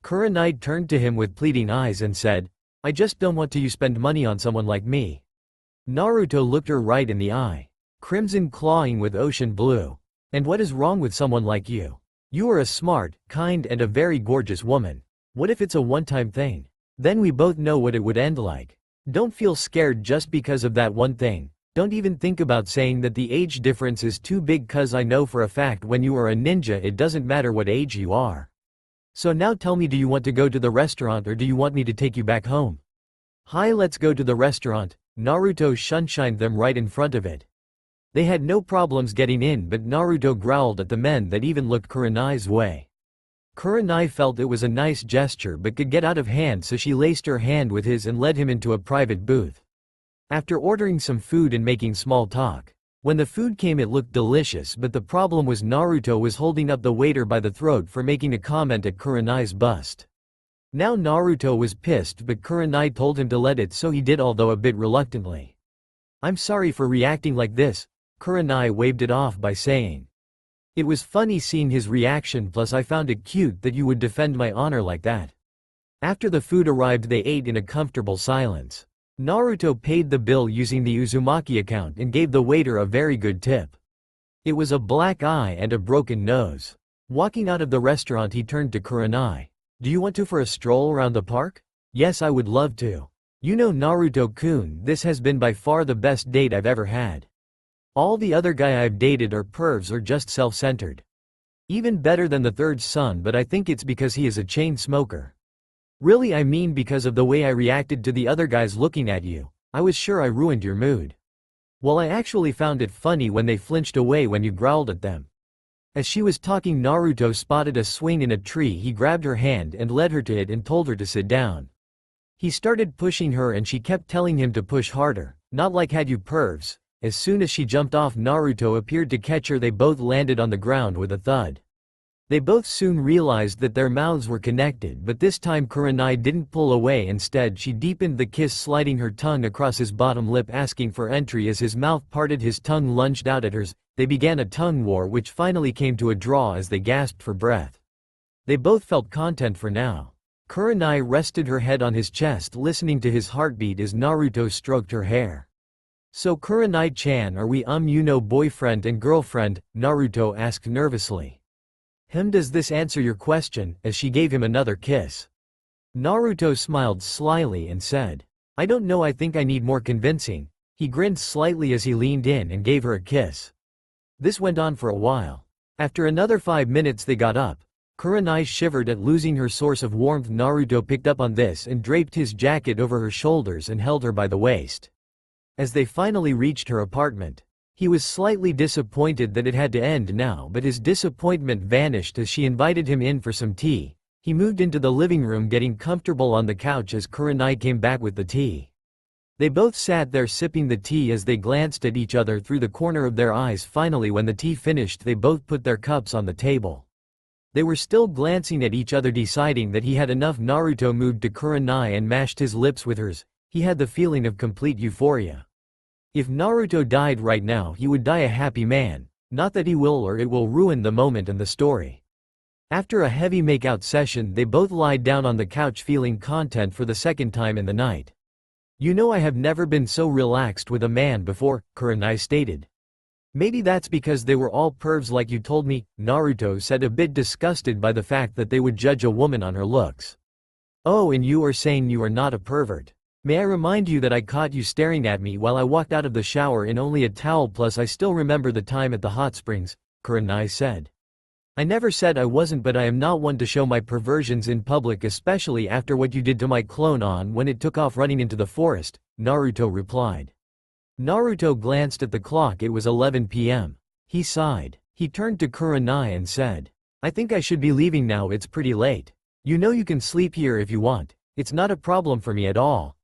Kurenai turned to him with pleading eyes and said, "I just don't want to spend money on someone like me." Naruto looked her right in the eye. Crimson clawing with ocean blue. "And what is wrong with someone like you? You are a smart, kind and a very gorgeous woman. What if it's a one-time thing? Then we both know what it would end like. Don't feel scared just because of that one thing. Don't even think about saying that the age difference is too big, cause I know for a fact when you are a ninja it doesn't matter what age you are. So now tell me, do you want to go to the restaurant or do you want me to take you back home?" "Hi, let's go to the restaurant." Naruto shunshined them right in front of it. They had no problems getting in, but Naruto growled at the men that even looked Kurenai's way. Kurenai felt it was a nice gesture but could get out of hand, so she laced her hand with his and led him into a private booth. After ordering some food and making small talk, when the food came it looked delicious, but the problem was Naruto was holding up the waiter by the throat for making a comment at Kurenai's bust. Now Naruto was pissed, but Kurenai told him to let it, so he did, although a bit reluctantly. "I'm sorry for reacting like this." Kurenai waved it off by saying, "It was funny seeing his reaction, plus I found it cute that you would defend my honor like that." After the food arrived they ate in a comfortable silence. Naruto paid the bill using the Uzumaki account and gave the waiter a very good tip. It was a black eye and a broken nose. Walking out of the restaurant he turned to Kurenai. "Do you want to for a stroll around the park?" "Yes, I would love to. You know, Naruto-kun, this has been by far the best date I've ever had. All the other guy I've dated are pervs or just self-centered. Even better than the third son, but I think it's because he is a chain smoker. Really, I mean because of the way I reacted to the other guys looking at you. I was sure I ruined your mood. Well, I actually found it funny when they flinched away when you growled at them." As she was talking, Naruto spotted a swing in a tree. He grabbed her hand and led her to it and told her to sit down. He started pushing her and she kept telling him to push harder, not like "had you pervs." As soon as she jumped off, Naruto appeared to catch her. They both landed on the ground with a thud. They both soon realized that their mouths were connected, but this time Kurenai didn't pull away. Instead, she deepened the kiss, sliding her tongue across his bottom lip, asking for entry. As his mouth parted, his tongue lunged out at hers. They began a tongue war which finally came to a draw as they gasped for breath. They both felt content for now. Kurenai rested her head on his chest, listening to his heartbeat as Naruto stroked her hair. So Kurenai-chan, are we boyfriend and girlfriend? Naruto asked nervously. Does this answer your question, as she gave him another kiss. Naruto smiled slyly and said, I don't know, I think I need more convincing. He grinned slightly as he leaned in and gave her a kiss. This went on for a while. After another 5 minutes they got up. Kurenai shivered at losing her source of warmth. Naruto picked up on this and draped his jacket over her shoulders and held her by the waist. As they finally reached her apartment, he was slightly disappointed that it had to end now, but his disappointment vanished as she invited him in for some tea. He moved into the living room, getting comfortable on the couch as Kurenai came back with the tea. They both sat there sipping the tea as they glanced at each other through the corner of their eyes. Finally, when the tea finished, they both put their cups on the table. They were still glancing at each other, deciding that he had enough. Naruto moved to Kurenai and mashed his lips with hers. He had the feeling of complete euphoria. If Naruto died right now, he would die a happy man. Not that he will, or it will ruin the moment and the story. After a heavy makeout session, they both lied down on the couch feeling content for the second time in the night. You know, I have never been so relaxed with a man before, Kurenai stated. Maybe that's because they were all pervs like you told me, Naruto said, a bit disgusted by the fact that they would judge a woman on her looks. Oh, and you are saying you are not a pervert. May I remind you that I caught you staring at me while I walked out of the shower in only a towel, plus I still remember the time at the hot springs, Kurenai said. I never said I wasn't, but I am not one to show my perversions in public, especially after what you did to my clone when it took off running into the forest, Naruto replied. Naruto glanced at the clock. It was 11 p.m. He sighed. He turned to Kurenai and said, I think I should be leaving now, it's pretty late. You know, you can sleep here if you want. It's not a problem for me at all.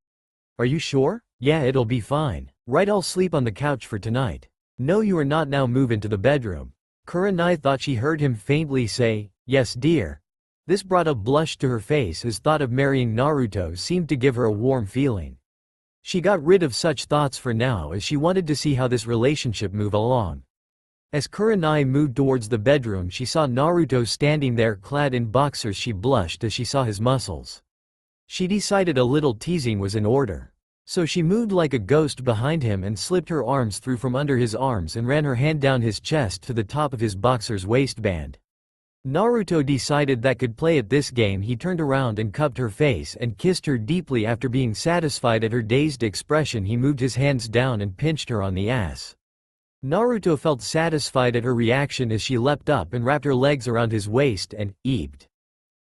Are you sure? Yeah, it'll be fine. Right, I'll sleep on the couch for tonight. No, you are not. Now move into the bedroom. Kurenai thought she heard him faintly say, yes dear. This brought a blush to her face as thought of marrying Naruto seemed to give her a warm feeling. She got rid of such thoughts for now as she wanted to see how this relationship move along. As Kurenai moved towards the bedroom, she saw Naruto standing there clad in boxers. She blushed as she saw his muscles. She decided a little teasing was in order. So she moved like a ghost behind him and slipped her arms through from under his arms and ran her hand down his chest to the top of his boxer's waistband. Naruto decided that could play at this game. He turned around and cupped her face and kissed her deeply. After being satisfied at her dazed expression, he moved his hands down and pinched her on the ass. Naruto felt satisfied at her reaction as she leapt up and wrapped her legs around his waist and eeped.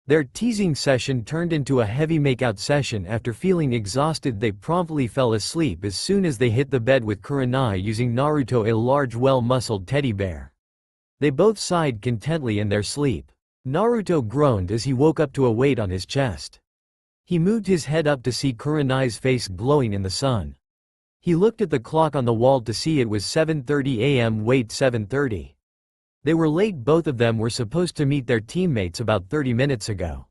Their teasing session turned into a heavy makeout session. After feeling exhausted, they promptly fell asleep as soon as they hit the bed, with Kurenai using Naruto a large well-muscled teddy bear. They both sighed contentedly in their sleep. Naruto groaned as he woke up to a weight on his chest. He moved his head up to see Kurenai's face glowing in the sun. He looked at the clock on the wall to see it was 7:30 a.m. Wait, 7:30. They were late. Both of them were supposed to meet their teammates about 30 minutes ago.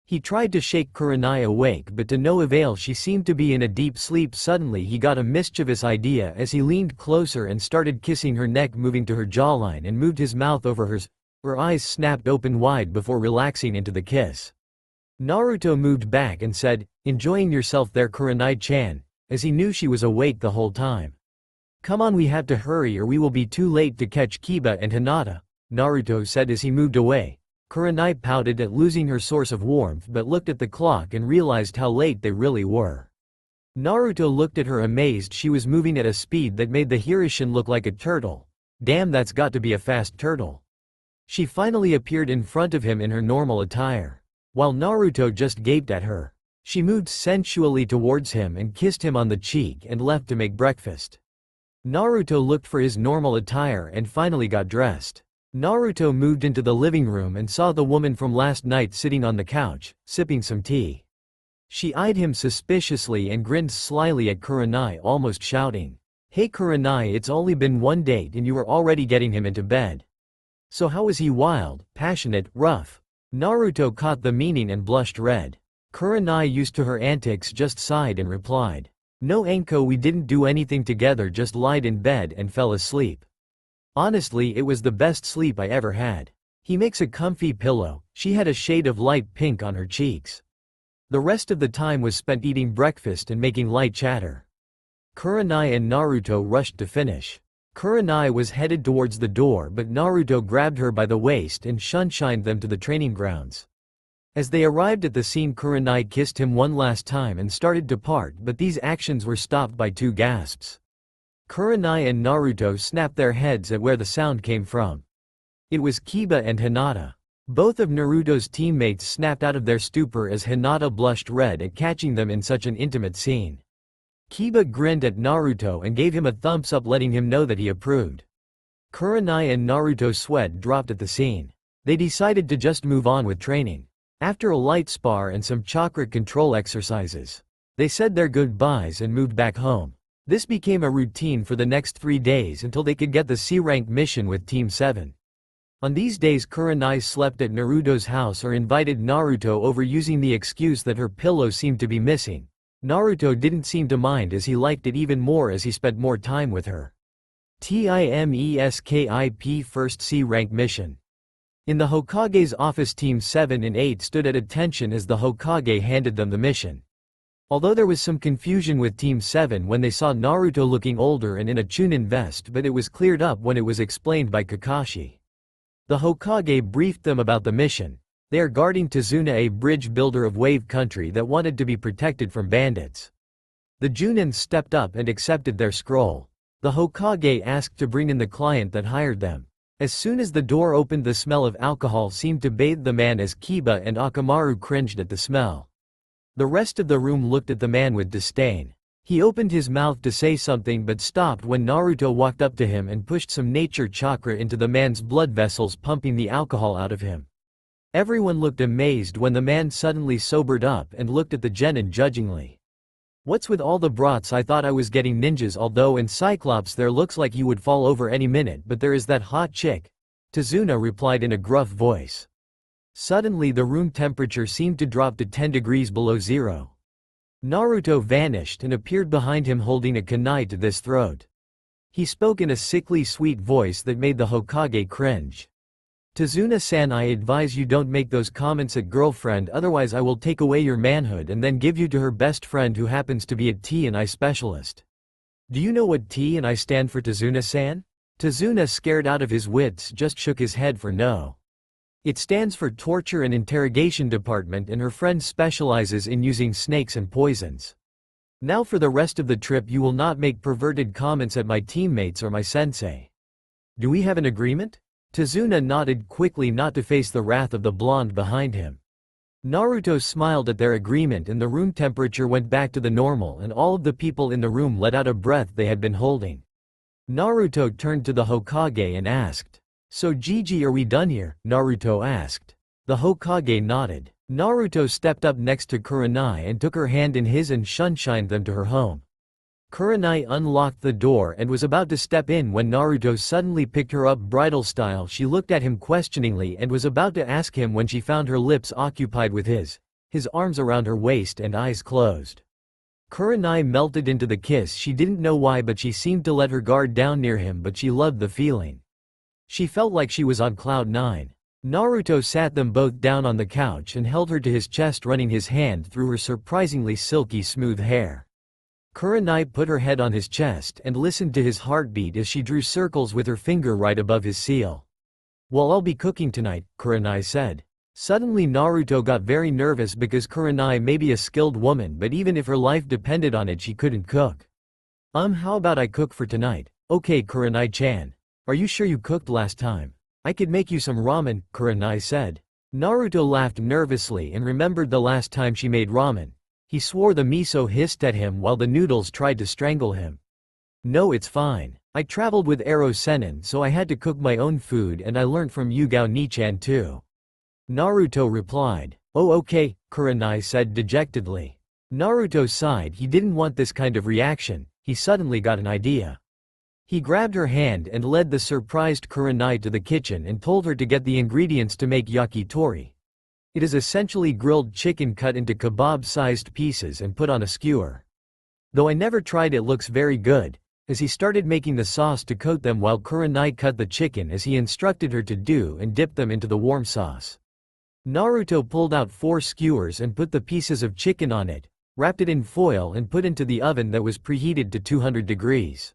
He tried to shake Kurenai awake, but to no avail. She seemed to be in a deep sleep. Suddenly he got a mischievous idea as he leaned closer and started kissing her neck, moving to her jawline and moved his mouth over hers. Her eyes snapped open wide before relaxing into the kiss. Naruto moved back and said, enjoying yourself there, Kurenai-chan, as he knew she was awake the whole time. Come on, we have to hurry or we will be too late to catch Kiba and Hinata, Naruto said as he moved away. Kurenai pouted at losing her source of warmth but looked at the clock and realized how late they really were. Naruto looked at her amazed. She was moving at a speed that made the Hirishin look like a turtle. Damn, that's got to be a fast turtle. She finally appeared in front of him in her normal attire. While Naruto just gaped at her, she moved sensually towards him and kissed him on the cheek and left to make breakfast. Naruto looked for his normal attire and finally got dressed. Naruto moved into the living room and saw the woman from last night sitting on the couch, sipping some tea. She eyed him suspiciously and grinned slyly at Kurenai, almost shouting, Hey Kurenai, it's only been one date and you are already getting him into bed. So how is he? Wild, passionate, rough? Naruto caught the meaning and blushed red. Kurenai, used to her antics, just sighed and replied, No Anko, we didn't do anything together, just lied in bed and fell asleep. Honestly, it was the best sleep I ever had. He makes a comfy pillow. She had a shade of light pink on her cheeks. The rest of the time was spent eating breakfast and making light chatter. Kurenai and Naruto rushed to finish. Kurenai was headed towards the door but Naruto grabbed her by the waist and shunshined them to the training grounds. As they arrived at the scene, Kurenai kissed him one last time and started to part, but these actions were stopped by two gasps. Kurenai and Naruto snapped their heads at where the sound came from. It was Kiba and Hinata. Both of Naruto's teammates snapped out of their stupor as Hinata blushed red at catching them in such an intimate scene. Kiba grinned at Naruto and gave him a thumbs up, letting him know that he approved. Kurenai and Naruto's sweat dropped at the scene. They decided to just move on with training. After a light spar and some chakra control exercises, they said their goodbyes and moved back home. This became a routine for the next 3 days until they could get the C-rank mission with Team 7. On these days, Kurenai slept at Naruto's house or invited Naruto over using the excuse that her pillow seemed to be missing. Naruto didn't seem to mind as he liked it even more as he spent more time with her. TIMESKIP First C-rank mission. In the Hokage's office, Team 7 and 8 stood at attention as the Hokage handed them the mission. Although there was some confusion with Team 7 when they saw Naruto looking older and in a Chunin vest, but it was cleared up when it was explained by Kakashi. The Hokage briefed them about the mission. They are guarding Tazuna, a bridge builder of Wave Country that wanted to be protected from bandits. The Junins stepped up and accepted their scroll. The Hokage asked to bring in the client that hired them. As soon as the door opened, the smell of alcohol seemed to bathe the man as Kiba and Akamaru cringed at the smell. The rest of the room looked at the man with disdain. He opened his mouth to say something but stopped when Naruto walked up to him and pushed some nature chakra into the man's blood vessels, pumping the alcohol out of him. Everyone looked amazed when the man suddenly sobered up and looked at the genin judgingly. "What's with all the brats? I thought I was getting ninjas, although in Cyclops there looks like you would fall over any minute, but there is that hot chick," Tazuna replied in a gruff voice. Suddenly the room temperature seemed to drop to 10 degrees below zero. Naruto vanished and appeared behind him holding a kunai to his throat. He spoke in a sickly sweet voice that made the Hokage cringe. "Tazuna-san, I advise you don't make those comments at girlfriend, otherwise I will take away your manhood and then give you to her best friend who happens to be a T&I specialist." "Do you know what T&I stand for, Tazuna-san?" Tazuna, scared out of his wits, just shook his head for no. "It stands for Torture and Interrogation Department, and her friend specializes in using snakes and poisons. Now for the rest of the trip you will not make perverted comments at my teammates or my sensei. Do we have an agreement?" Tazuna nodded quickly, not to face the wrath of the blonde behind him. Naruto smiled at their agreement and the room temperature went back to the normal and all of the people in the room let out a breath they had been holding. Naruto turned to the Hokage and asked, "So Gigi, are we done here?" Naruto asked. The Hokage nodded. Naruto stepped up next to Kurenai and took her hand in his and shunshined them to her home. Kurenai unlocked the door and was about to step in when Naruto suddenly picked her up bridal style. She looked at him questioningly and was about to ask him when she found her lips occupied with his arms around her waist and eyes closed. Kurenai melted into the kiss. She didn't know why, but she seemed to let her guard down near him, but she loved the feeling. She felt like she was on cloud 9. Naruto sat them both down on the couch and held her to his chest, running his hand through her surprisingly silky smooth hair. Kurenai put her head on his chest and listened to his heartbeat as she drew circles with her finger right above his seal. "Well, I'll be cooking tonight," Kurenai said. Suddenly Naruto got very nervous because Kurenai may be a skilled woman, but even if her life depended on it she couldn't cook. How about I cook for tonight?" "Okay, Kurenai-chan. Are you sure you cooked last time? I could make you some ramen," Kurenai said. Naruto laughed nervously and remembered the last time she made ramen. He swore the miso hissed at him while the noodles tried to strangle him. "No, it's fine. I traveled with Ero Sennin, so I had to cook my own food, and I learned from Yugao Nichan too," Naruto replied. "Oh okay," Kurenai said dejectedly. Naruto sighed. He didn't want this kind of reaction. He suddenly got an idea. He grabbed her hand and led the surprised Kurenai to the kitchen and told her to get the ingredients to make yakitori. It is essentially grilled chicken cut into kebab-sized pieces and put on a skewer. Though I never tried, it looks very good, as he started making the sauce to coat them while Kurenai cut the chicken as he instructed her to do and dipped them into the warm sauce. Naruto pulled out 4 skewers and put the pieces of chicken on it, wrapped it in foil and put into the oven that was preheated to 200 degrees.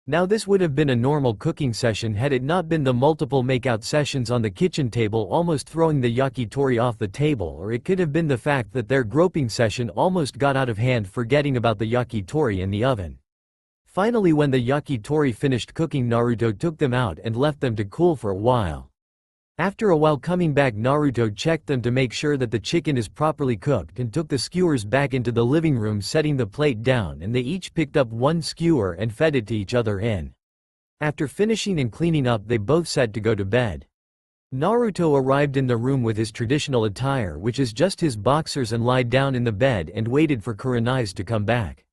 Now this would have been a normal cooking session had it not been the multiple makeout sessions on the kitchen table almost throwing the yakitori off the table, or it could have been the fact that their groping session almost got out of hand, forgetting about the yakitori in the oven. Finally, when the yakitori finished cooking, Naruto took them out and left them to cool for a while. After a while coming back, Naruto checked them to make sure that the chicken is properly cooked and took the skewers back into the living room, setting the plate down, and they each picked up one skewer and fed it to each other in. After finishing and cleaning up, they both set to go to bed. Naruto arrived in the room with his traditional attire, which is just his boxers, and lied down in the bed and waited for Kurenai's to come back.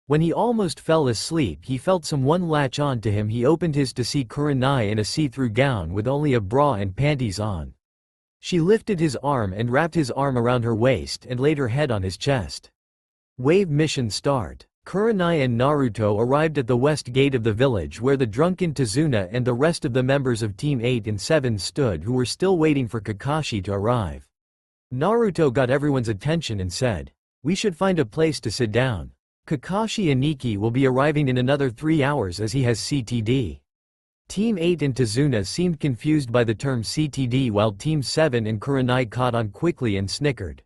When he almost fell asleep, he felt someone latch on to him. He opened his to see Kurenai in a see-through gown with only a bra and panties on. She lifted his arm and wrapped his arm around her waist and laid her head on his chest. Wave mission start. Kurenai and Naruto arrived at the west gate of the village, where the drunken Tazuna and the rest of the members of Team 8 and 7 stood, who were still waiting for Kakashi to arrive. Naruto got everyone's attention and said, "We should find a place to sit down. Kakashi Aniki will be arriving in another 3 hours as he has CTD." Team 8 and Tazuna seemed confused by the term CTD, while Team 7 and Kurenai caught on quickly and snickered.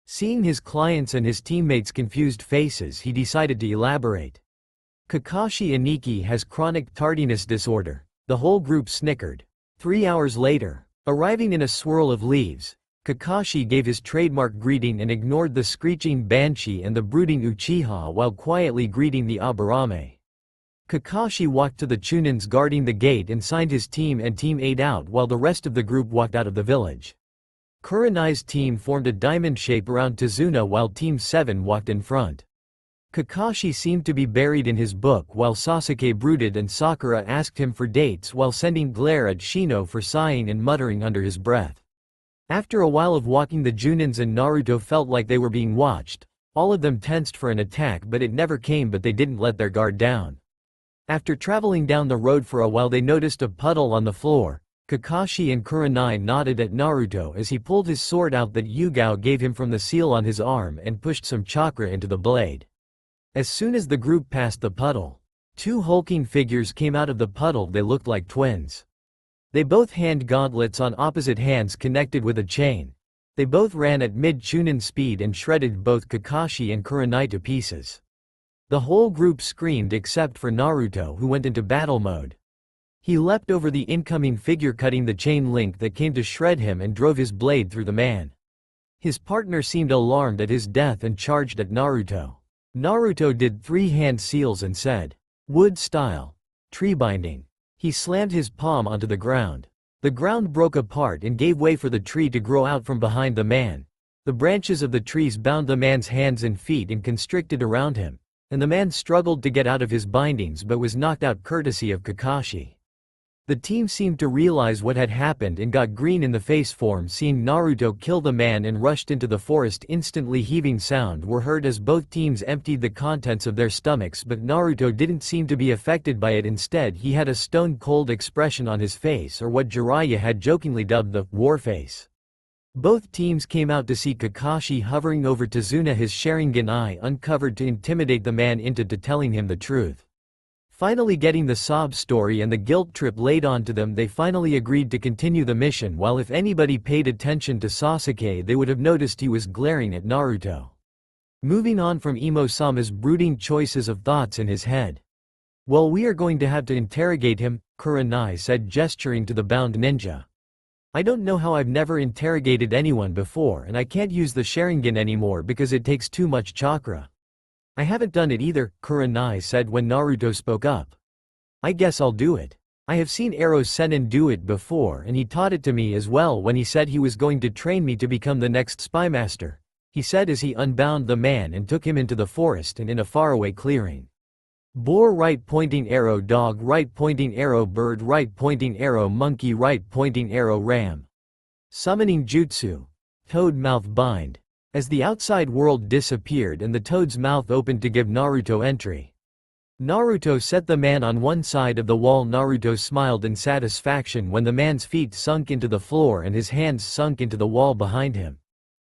Seeing his clients and his teammates' confused faces, he decided to elaborate. "Kakashi Aniki has chronic tardiness disorder." The whole group snickered. 3 hours later, arriving in a swirl of leaves, Kakashi gave his trademark greeting and ignored the screeching Banshee and the brooding Uchiha while quietly greeting the Aburame. Kakashi walked to the Chunins guarding the gate and signed his team and Team 8 out, while the rest of the group walked out of the village. Kurenai's team formed a diamond shape around Tazuna while Team 7 walked in front. Kakashi seemed to be buried in his book while Sasuke brooded, and Sakura asked him for dates while sending glare at Shino for sighing and muttering under his breath. After a while of walking, the Junins and Naruto felt like they were being watched. All of them tensed for an attack, but it never came, but they didn't let their guard down. After traveling down the road for a while, they noticed a puddle on the floor. Kakashi and Kurenai nodded at Naruto as he pulled his sword out that Yugao gave him from the seal on his arm and pushed some chakra into the blade. As soon as the group passed the puddle, 2 hulking figures came out of the puddle. They looked like twins. They both had gauntlets on opposite hands connected with a chain. They both ran at mid-Chunin speed and shredded both Kakashi and Kurenai to pieces. The whole group screamed except for Naruto, who went into battle mode. He leapt over the incoming figure, cutting the chain link that came to shred him, and drove his blade through the man. His partner seemed alarmed at his death and charged at Naruto. Naruto did 3 hand seals and said, "Wood style. Tree binding." He slammed his palm onto the ground. The ground broke apart and gave way for the tree to grow out from behind the man. The branches of the trees bound the man's hands and feet and constricted around him, and the man struggled to get out of his bindings but was knocked out courtesy of Kakashi. The team seemed to realize what had happened and got green in the face form seeing Naruto kill the man and rushed into the forest. Instantly heaving sound were heard as both teams emptied the contents of their stomachs, but Naruto didn't seem to be affected by it. Instead, he had a stone-cold expression on his face, or what Jiraiya had jokingly dubbed the war face. Both teams came out to see Kakashi hovering over Tazuna, his Sharingan eye uncovered, to intimidate the man into telling him the truth. Finally getting the sob story and the guilt trip laid onto them, they finally agreed to continue the mission, while if anybody paid attention to Sasuke they would have noticed he was glaring at Naruto. Moving on from Imo-sama's brooding choices of thoughts in his head. "Well, we are going to have to interrogate him," Kurenai said, gesturing to the bound ninja. "I don't know how. I've never interrogated anyone before, and I can't use the Sharingan anymore because it takes too much chakra." "I haven't done it either," Kurenai said when Naruto spoke up. "I guess I'll do it. I have seen Ero Sennin do it before, and he taught it to me as well when he said he was going to train me to become the next spy master," he said as he unbound the man and took him into the forest and in a faraway clearing. "Boar right pointing arrow, dog right pointing arrow, bird right pointing arrow, monkey right pointing arrow, ram. Summoning jutsu. Toad mouth bind." As the outside world disappeared and the toad's mouth opened to give Naruto entry. Naruto set the man on one side of the wall. Naruto smiled in satisfaction when the man's feet sunk into the floor and his hands sunk into the wall behind him.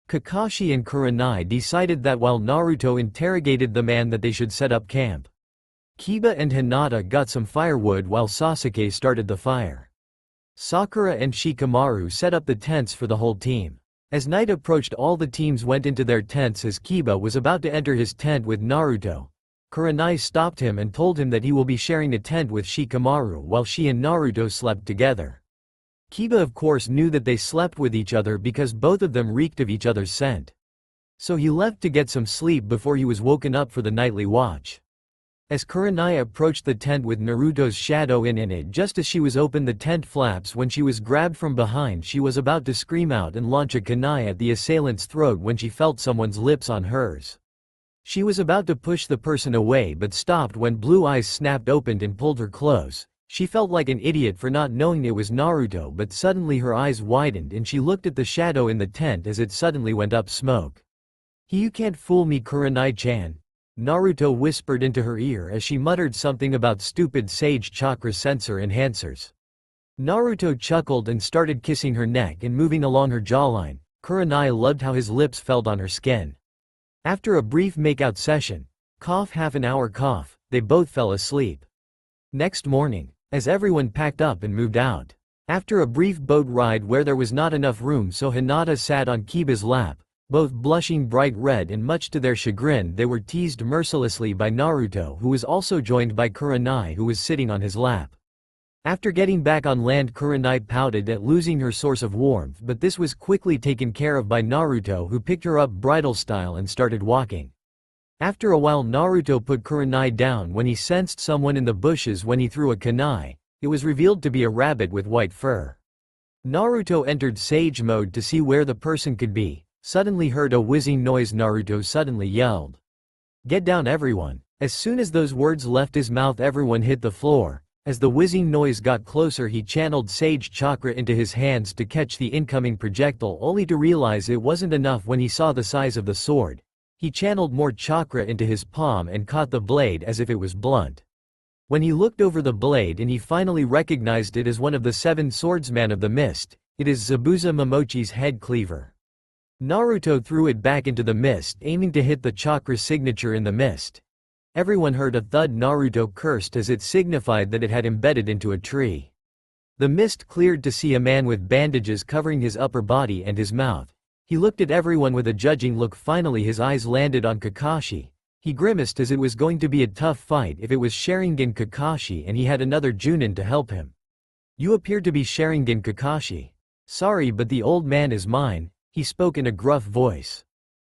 Kakashi and Kurenai decided that while Naruto interrogated the man that they should set up camp. Kiba and Hinata got some firewood while Sasuke started the fire. Sakura and Shikamaru set up the tents for the whole team. As night approached, all the teams went into their tents. As Kiba was about to enter his tent with Naruto, Kurenai stopped him and told him that he will be sharing a tent with Shikamaru while she and Naruto slept together. Kiba of course knew that they slept with each other because both of them reeked of each other's scent. So he left to get some sleep before he was woken up for the nightly watch. As Kurenai approached the tent with Naruto's shadow in it, just as she was open the tent flaps when she was grabbed from behind. She was about to scream out and launch a kunai at the assailant's throat when she felt someone's lips on hers. She was about to push the person away but stopped when blue eyes snapped open and pulled her close. She felt like an idiot for not knowing it was Naruto, but suddenly her eyes widened and she looked at the shadow in the tent as it suddenly went up smoke. "You can't fool me, Kurenai-chan," Naruto whispered into her ear as she muttered something about stupid sage chakra sensor enhancers. Naruto chuckled and started kissing her neck and moving along her jawline. Kurenai loved how his lips felt on her skin. After a brief makeout session, half an hour, they both fell asleep. Next morning, as everyone packed up and moved out, after a brief boat ride where there was not enough room, so Hinata sat on Kiba's lap, both blushing bright red, and much to their chagrin they were teased mercilessly by Naruto, who was also joined by Kurenai, who was sitting on his lap. After getting back on land, Kurenai pouted at losing her source of warmth, but this was quickly taken care of by Naruto, who picked her up bridal style and started walking. After a while Naruto put Kurenai down when he sensed someone in the bushes. When he threw a kunai, it was revealed to be a rabbit with white fur. Naruto entered sage mode to see where the person could be. Suddenly heard a whizzing noise. Naruto suddenly yelled, "Get down everyone!" As soon as those words left his mouth, everyone hit the floor. As the whizzing noise got closer, he channeled sage chakra into his hands to catch the incoming projectile, only to realize it wasn't enough when he saw the size of the sword. He channeled more chakra into his palm and caught the blade as if it was blunt. When he looked over the blade and he finally recognized it as one of the 7 swordsmen of the mist, it is Zabuza Momochi's head cleaver. Naruto threw it back into the mist, aiming to hit the chakra signature in the mist. Everyone heard a thud. Naruto cursed as it signified that it had embedded into a tree. The mist cleared to see a man with bandages covering his upper body and his mouth. He looked at everyone with a judging look. Finally his eyes landed on Kakashi. He grimaced as it was going to be a tough fight if it was Sharingan Kakashi and he had another Junin to help him. "You appear to be Sharingan Kakashi. Sorry, but the old man is mine," he spoke in a gruff voice.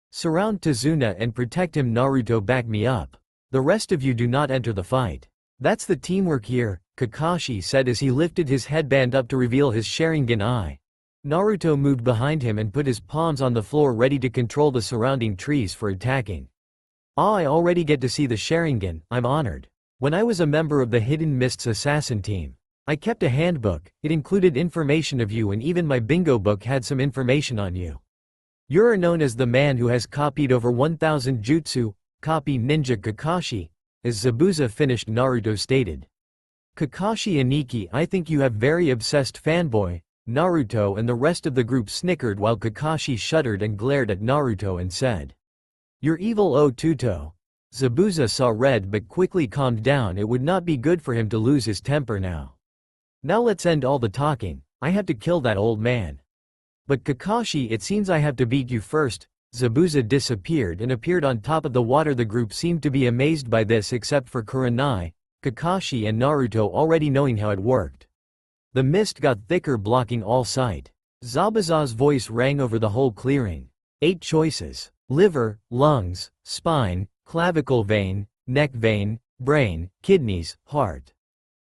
"Surround Tazuna and protect him. Naruto, back me up. The rest of you do not enter the fight. That's the teamwork here," Kakashi said as he lifted his headband up to reveal his Sharingan eye. Naruto moved behind him and put his palms on the floor, ready to control the surrounding trees for attacking. "I already get to see the Sharingan. I'm honored. When I was a member of the Hidden Mists assassin team, I kept a handbook. It included information of you, and even my bingo book had some information on you. You're known as the man who has copied over 1,000 jutsu, copy ninja Kakashi," as Zabuza finished. Naruto stated. "Kakashi Aniki, I think you have very obsessed fanboy." Naruto and the rest of the group snickered while Kakashi shuddered and glared at Naruto and said, "You're evil, O Tuto." Zabuza saw red but quickly calmed down. It would not be good for him to lose his temper now. "Now let's end all the talking. I have to kill that old man." "But Kakashi, it seems I have to beat you first." Zabuza disappeared and appeared on top of the water. The group seemed to be amazed by this except for Kurenai, Kakashi and Naruto, already knowing how it worked. The mist got thicker, blocking all sight. Zabuza's voice rang over the whole clearing. 8 choices: liver, lungs, spine, clavicle vein, neck vein, brain, kidneys, heart.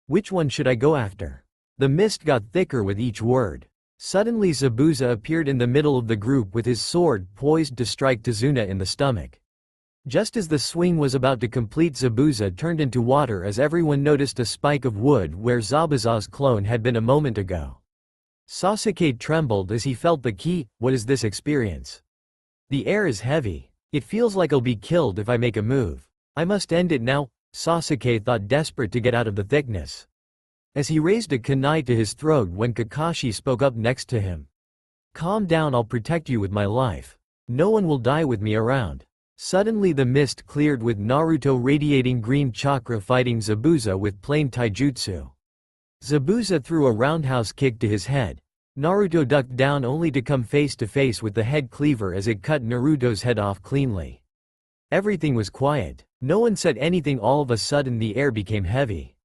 Which one should I go after? The mist got thicker with each word. Suddenly Zabuza appeared in the middle of the group with his sword poised to strike Tazuna in the stomach. Just as the swing was about to complete, Zabuza turned into water as everyone noticed a spike of wood where Zabuza's clone had been a moment ago. Sasuke trembled as he felt the ki. What is this experience? The air is heavy. It feels like I'll be killed if I make a move. I must end it now, Sasuke thought, desperate to get out of the thickness. As he raised a kunai to his throat when Kakashi spoke up next to him. "Calm down, I'll protect you with my life." No one will die with me around. Suddenly the mist cleared with Naruto radiating green chakra fighting Zabuza with plain taijutsu. Zabuza threw a roundhouse kick to his head. Naruto ducked down only to come face to face with the head cleaver as it cut Naruto's head off cleanly. Everything was quiet. No one said anything. All of a sudden the air became heavy.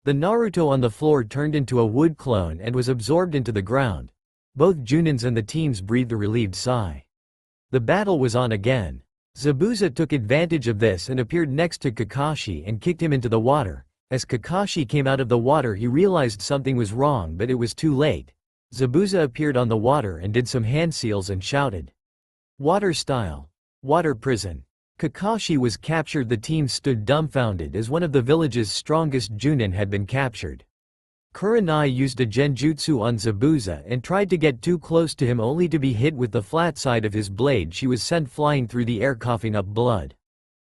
The Naruto on the floor turned into a wood clone and was absorbed into the ground. Both Junins and the teams breathed a relieved sigh. The battle was on again. Zabuza took advantage of this and appeared next to Kakashi and kicked him into the water. As Kakashi came out of the water he realized something was wrong, but it was too late. Zabuza appeared on the water and did some hand seals and shouted, "Water style! Water prison!" Kakashi was captured. The team stood dumbfounded as one of the village's strongest Junin had been captured. Kurenai used a genjutsu on Zabuza and tried to get too close to him only to be hit with the flat side of his blade. She was sent flying through the air coughing up blood.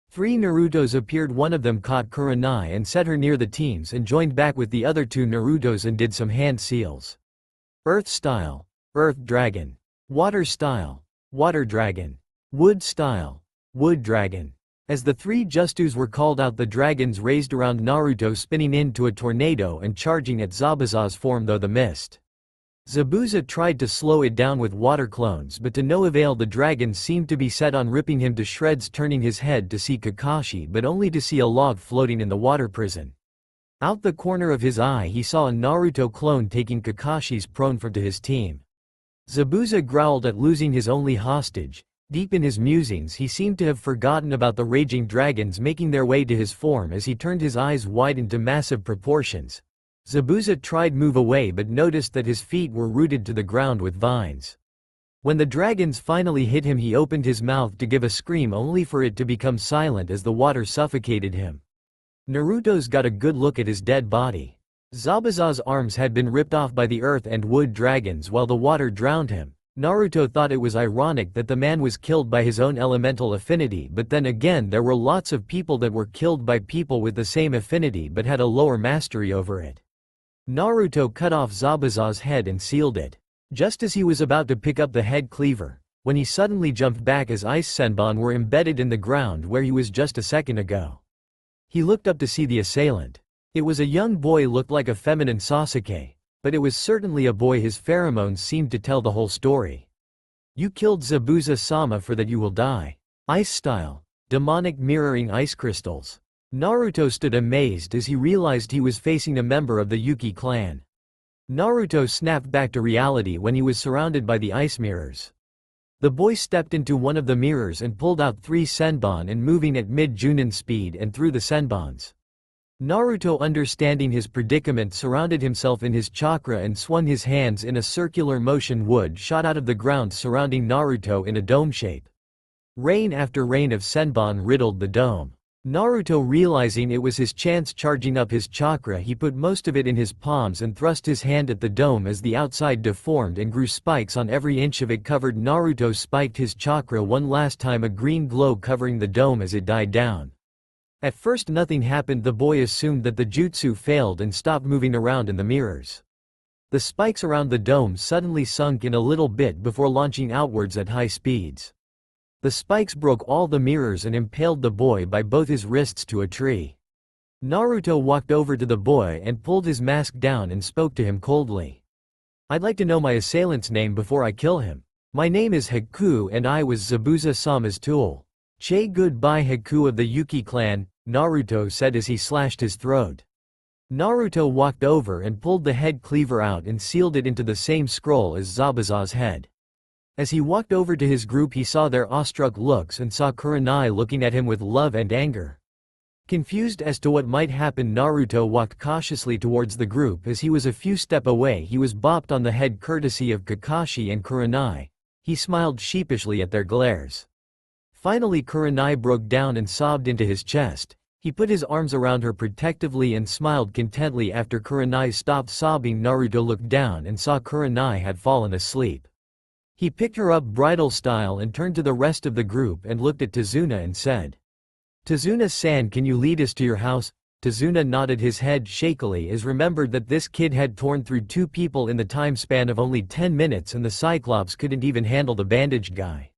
3 Narutos appeared. One of them caught Kurenai and set her near the teams and joined back with the other 2 Narutos and did some hand seals. Earth style, Earth Dragon. Water style, Water Dragon. Wood style, Wood Dragon. As the 3 Justus were called out, the dragons raised around Naruto, spinning into a tornado and charging at Zabuza's form through the mist. Zabuza tried to slow it down with water clones, but to no avail. The dragons seemed to be set on ripping him to shreds, turning his head to see Kakashi but only to see a log floating in the water prison. Out the corner of his eye he saw a Naruto clone taking Kakashi's prone form to his team. Zabuza growled at losing his only hostage. Deep in his musings he seemed to have forgotten about the raging dragons making their way to his form. As he turned, his eyes widened to massive proportions. Zabuza tried move away but noticed that his feet were rooted to the ground with vines. When the dragons finally hit him he opened his mouth to give a scream only for it to become silent as the water suffocated him. Naruto's got a good look at his dead body. Zabuza's arms had been ripped off by the earth and wood dragons while the water drowned him. Naruto thought it was ironic that the man was killed by his own elemental affinity, but then again there were lots of people that were killed by people with the same affinity but had a lower mastery over it. Naruto cut off Zabuza's head and sealed it. Just as he was about to pick up the head cleaver, when he suddenly jumped back as ice senbon were embedded in the ground where he was just a second ago. He looked up to see the assailant. It was a young boy, looked like a feminine Sasuke, but it was certainly a boy. His pheromones seemed to tell the whole story. "You killed Zabuza-sama, for that you will die." Ice style, demonic mirroring ice crystals. Naruto stood amazed as he realized he was facing a member of the Yuki clan. Naruto snapped back to reality when he was surrounded by the ice mirrors. The boy stepped into one of the mirrors and pulled out 3 senbon and moving at mid-Junin speed and threw the senbons. Naruto, understanding his predicament, surrounded himself in his chakra and swung his hands in a circular motion. Wood shot out of the ground surrounding Naruto in a dome shape. Rain after rain of senbon riddled the dome. Naruto, realizing it was his chance, charging up his chakra, he put most of it in his palms and thrust his hand at the dome as the outside deformed and grew spikes on every inch of it covered. Naruto spiked his chakra one last time, a green glow covering the dome as it died down. At first nothing happened. The boy assumed that the jutsu failed and stopped moving around in the mirrors. The spikes around the dome suddenly sunk in a little bit before launching outwards at high speeds. The spikes broke all the mirrors and impaled the boy by both his wrists to a tree. Naruto walked over to the boy and pulled his mask down and spoke to him coldly. "I'd like to know my assailant's name before I kill him. My name is Haku and I was Zabuza-sama's tool." "Say goodbye, Haku of the Yuki clan," Naruto said as he slashed his throat. Naruto walked over and pulled the head cleaver out and sealed it into the same scroll as Zabuza's head. As he walked over to his group he saw their awestruck looks and saw Kurenai looking at him with love and anger. Confused as to what might happen, Naruto walked cautiously towards the group. As he was a few steps away he was bopped on the head courtesy of Kakashi and Kurenai. He smiled sheepishly at their glares. Finally Kurenai broke down and sobbed into his chest. He put his arms around her protectively and smiled contently. After Kurenai stopped sobbing, Naruto looked down and saw Kurenai had fallen asleep. He picked her up bridal style and turned to the rest of the group and looked at Tazuna and said, "Tazuna-san, can you lead us to your house?" Tazuna nodded his head shakily as remembered that this kid had torn through 2 people in the time span of only 10 minutes and the Cyclops couldn't even handle the bandaged guy.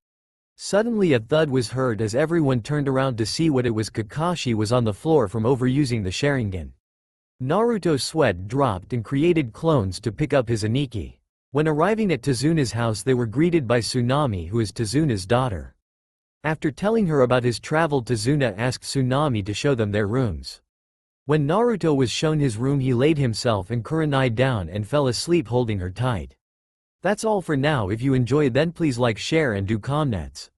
Suddenly a thud was heard as everyone turned around to see what it was. Kakashi was on the floor from overusing the Sharingan. Naruto's sweat dropped and created clones to pick up his Aniki. When arriving at Tazuna's house they were greeted by Tsunami, who is Tazuna's daughter. After telling her about his travel, Tazuna asked Tsunami to show them their rooms. When Naruto was shown his room he laid himself and Kurenai down and fell asleep holding her tight. That's all for now. If you enjoyed then please like, share and do comments.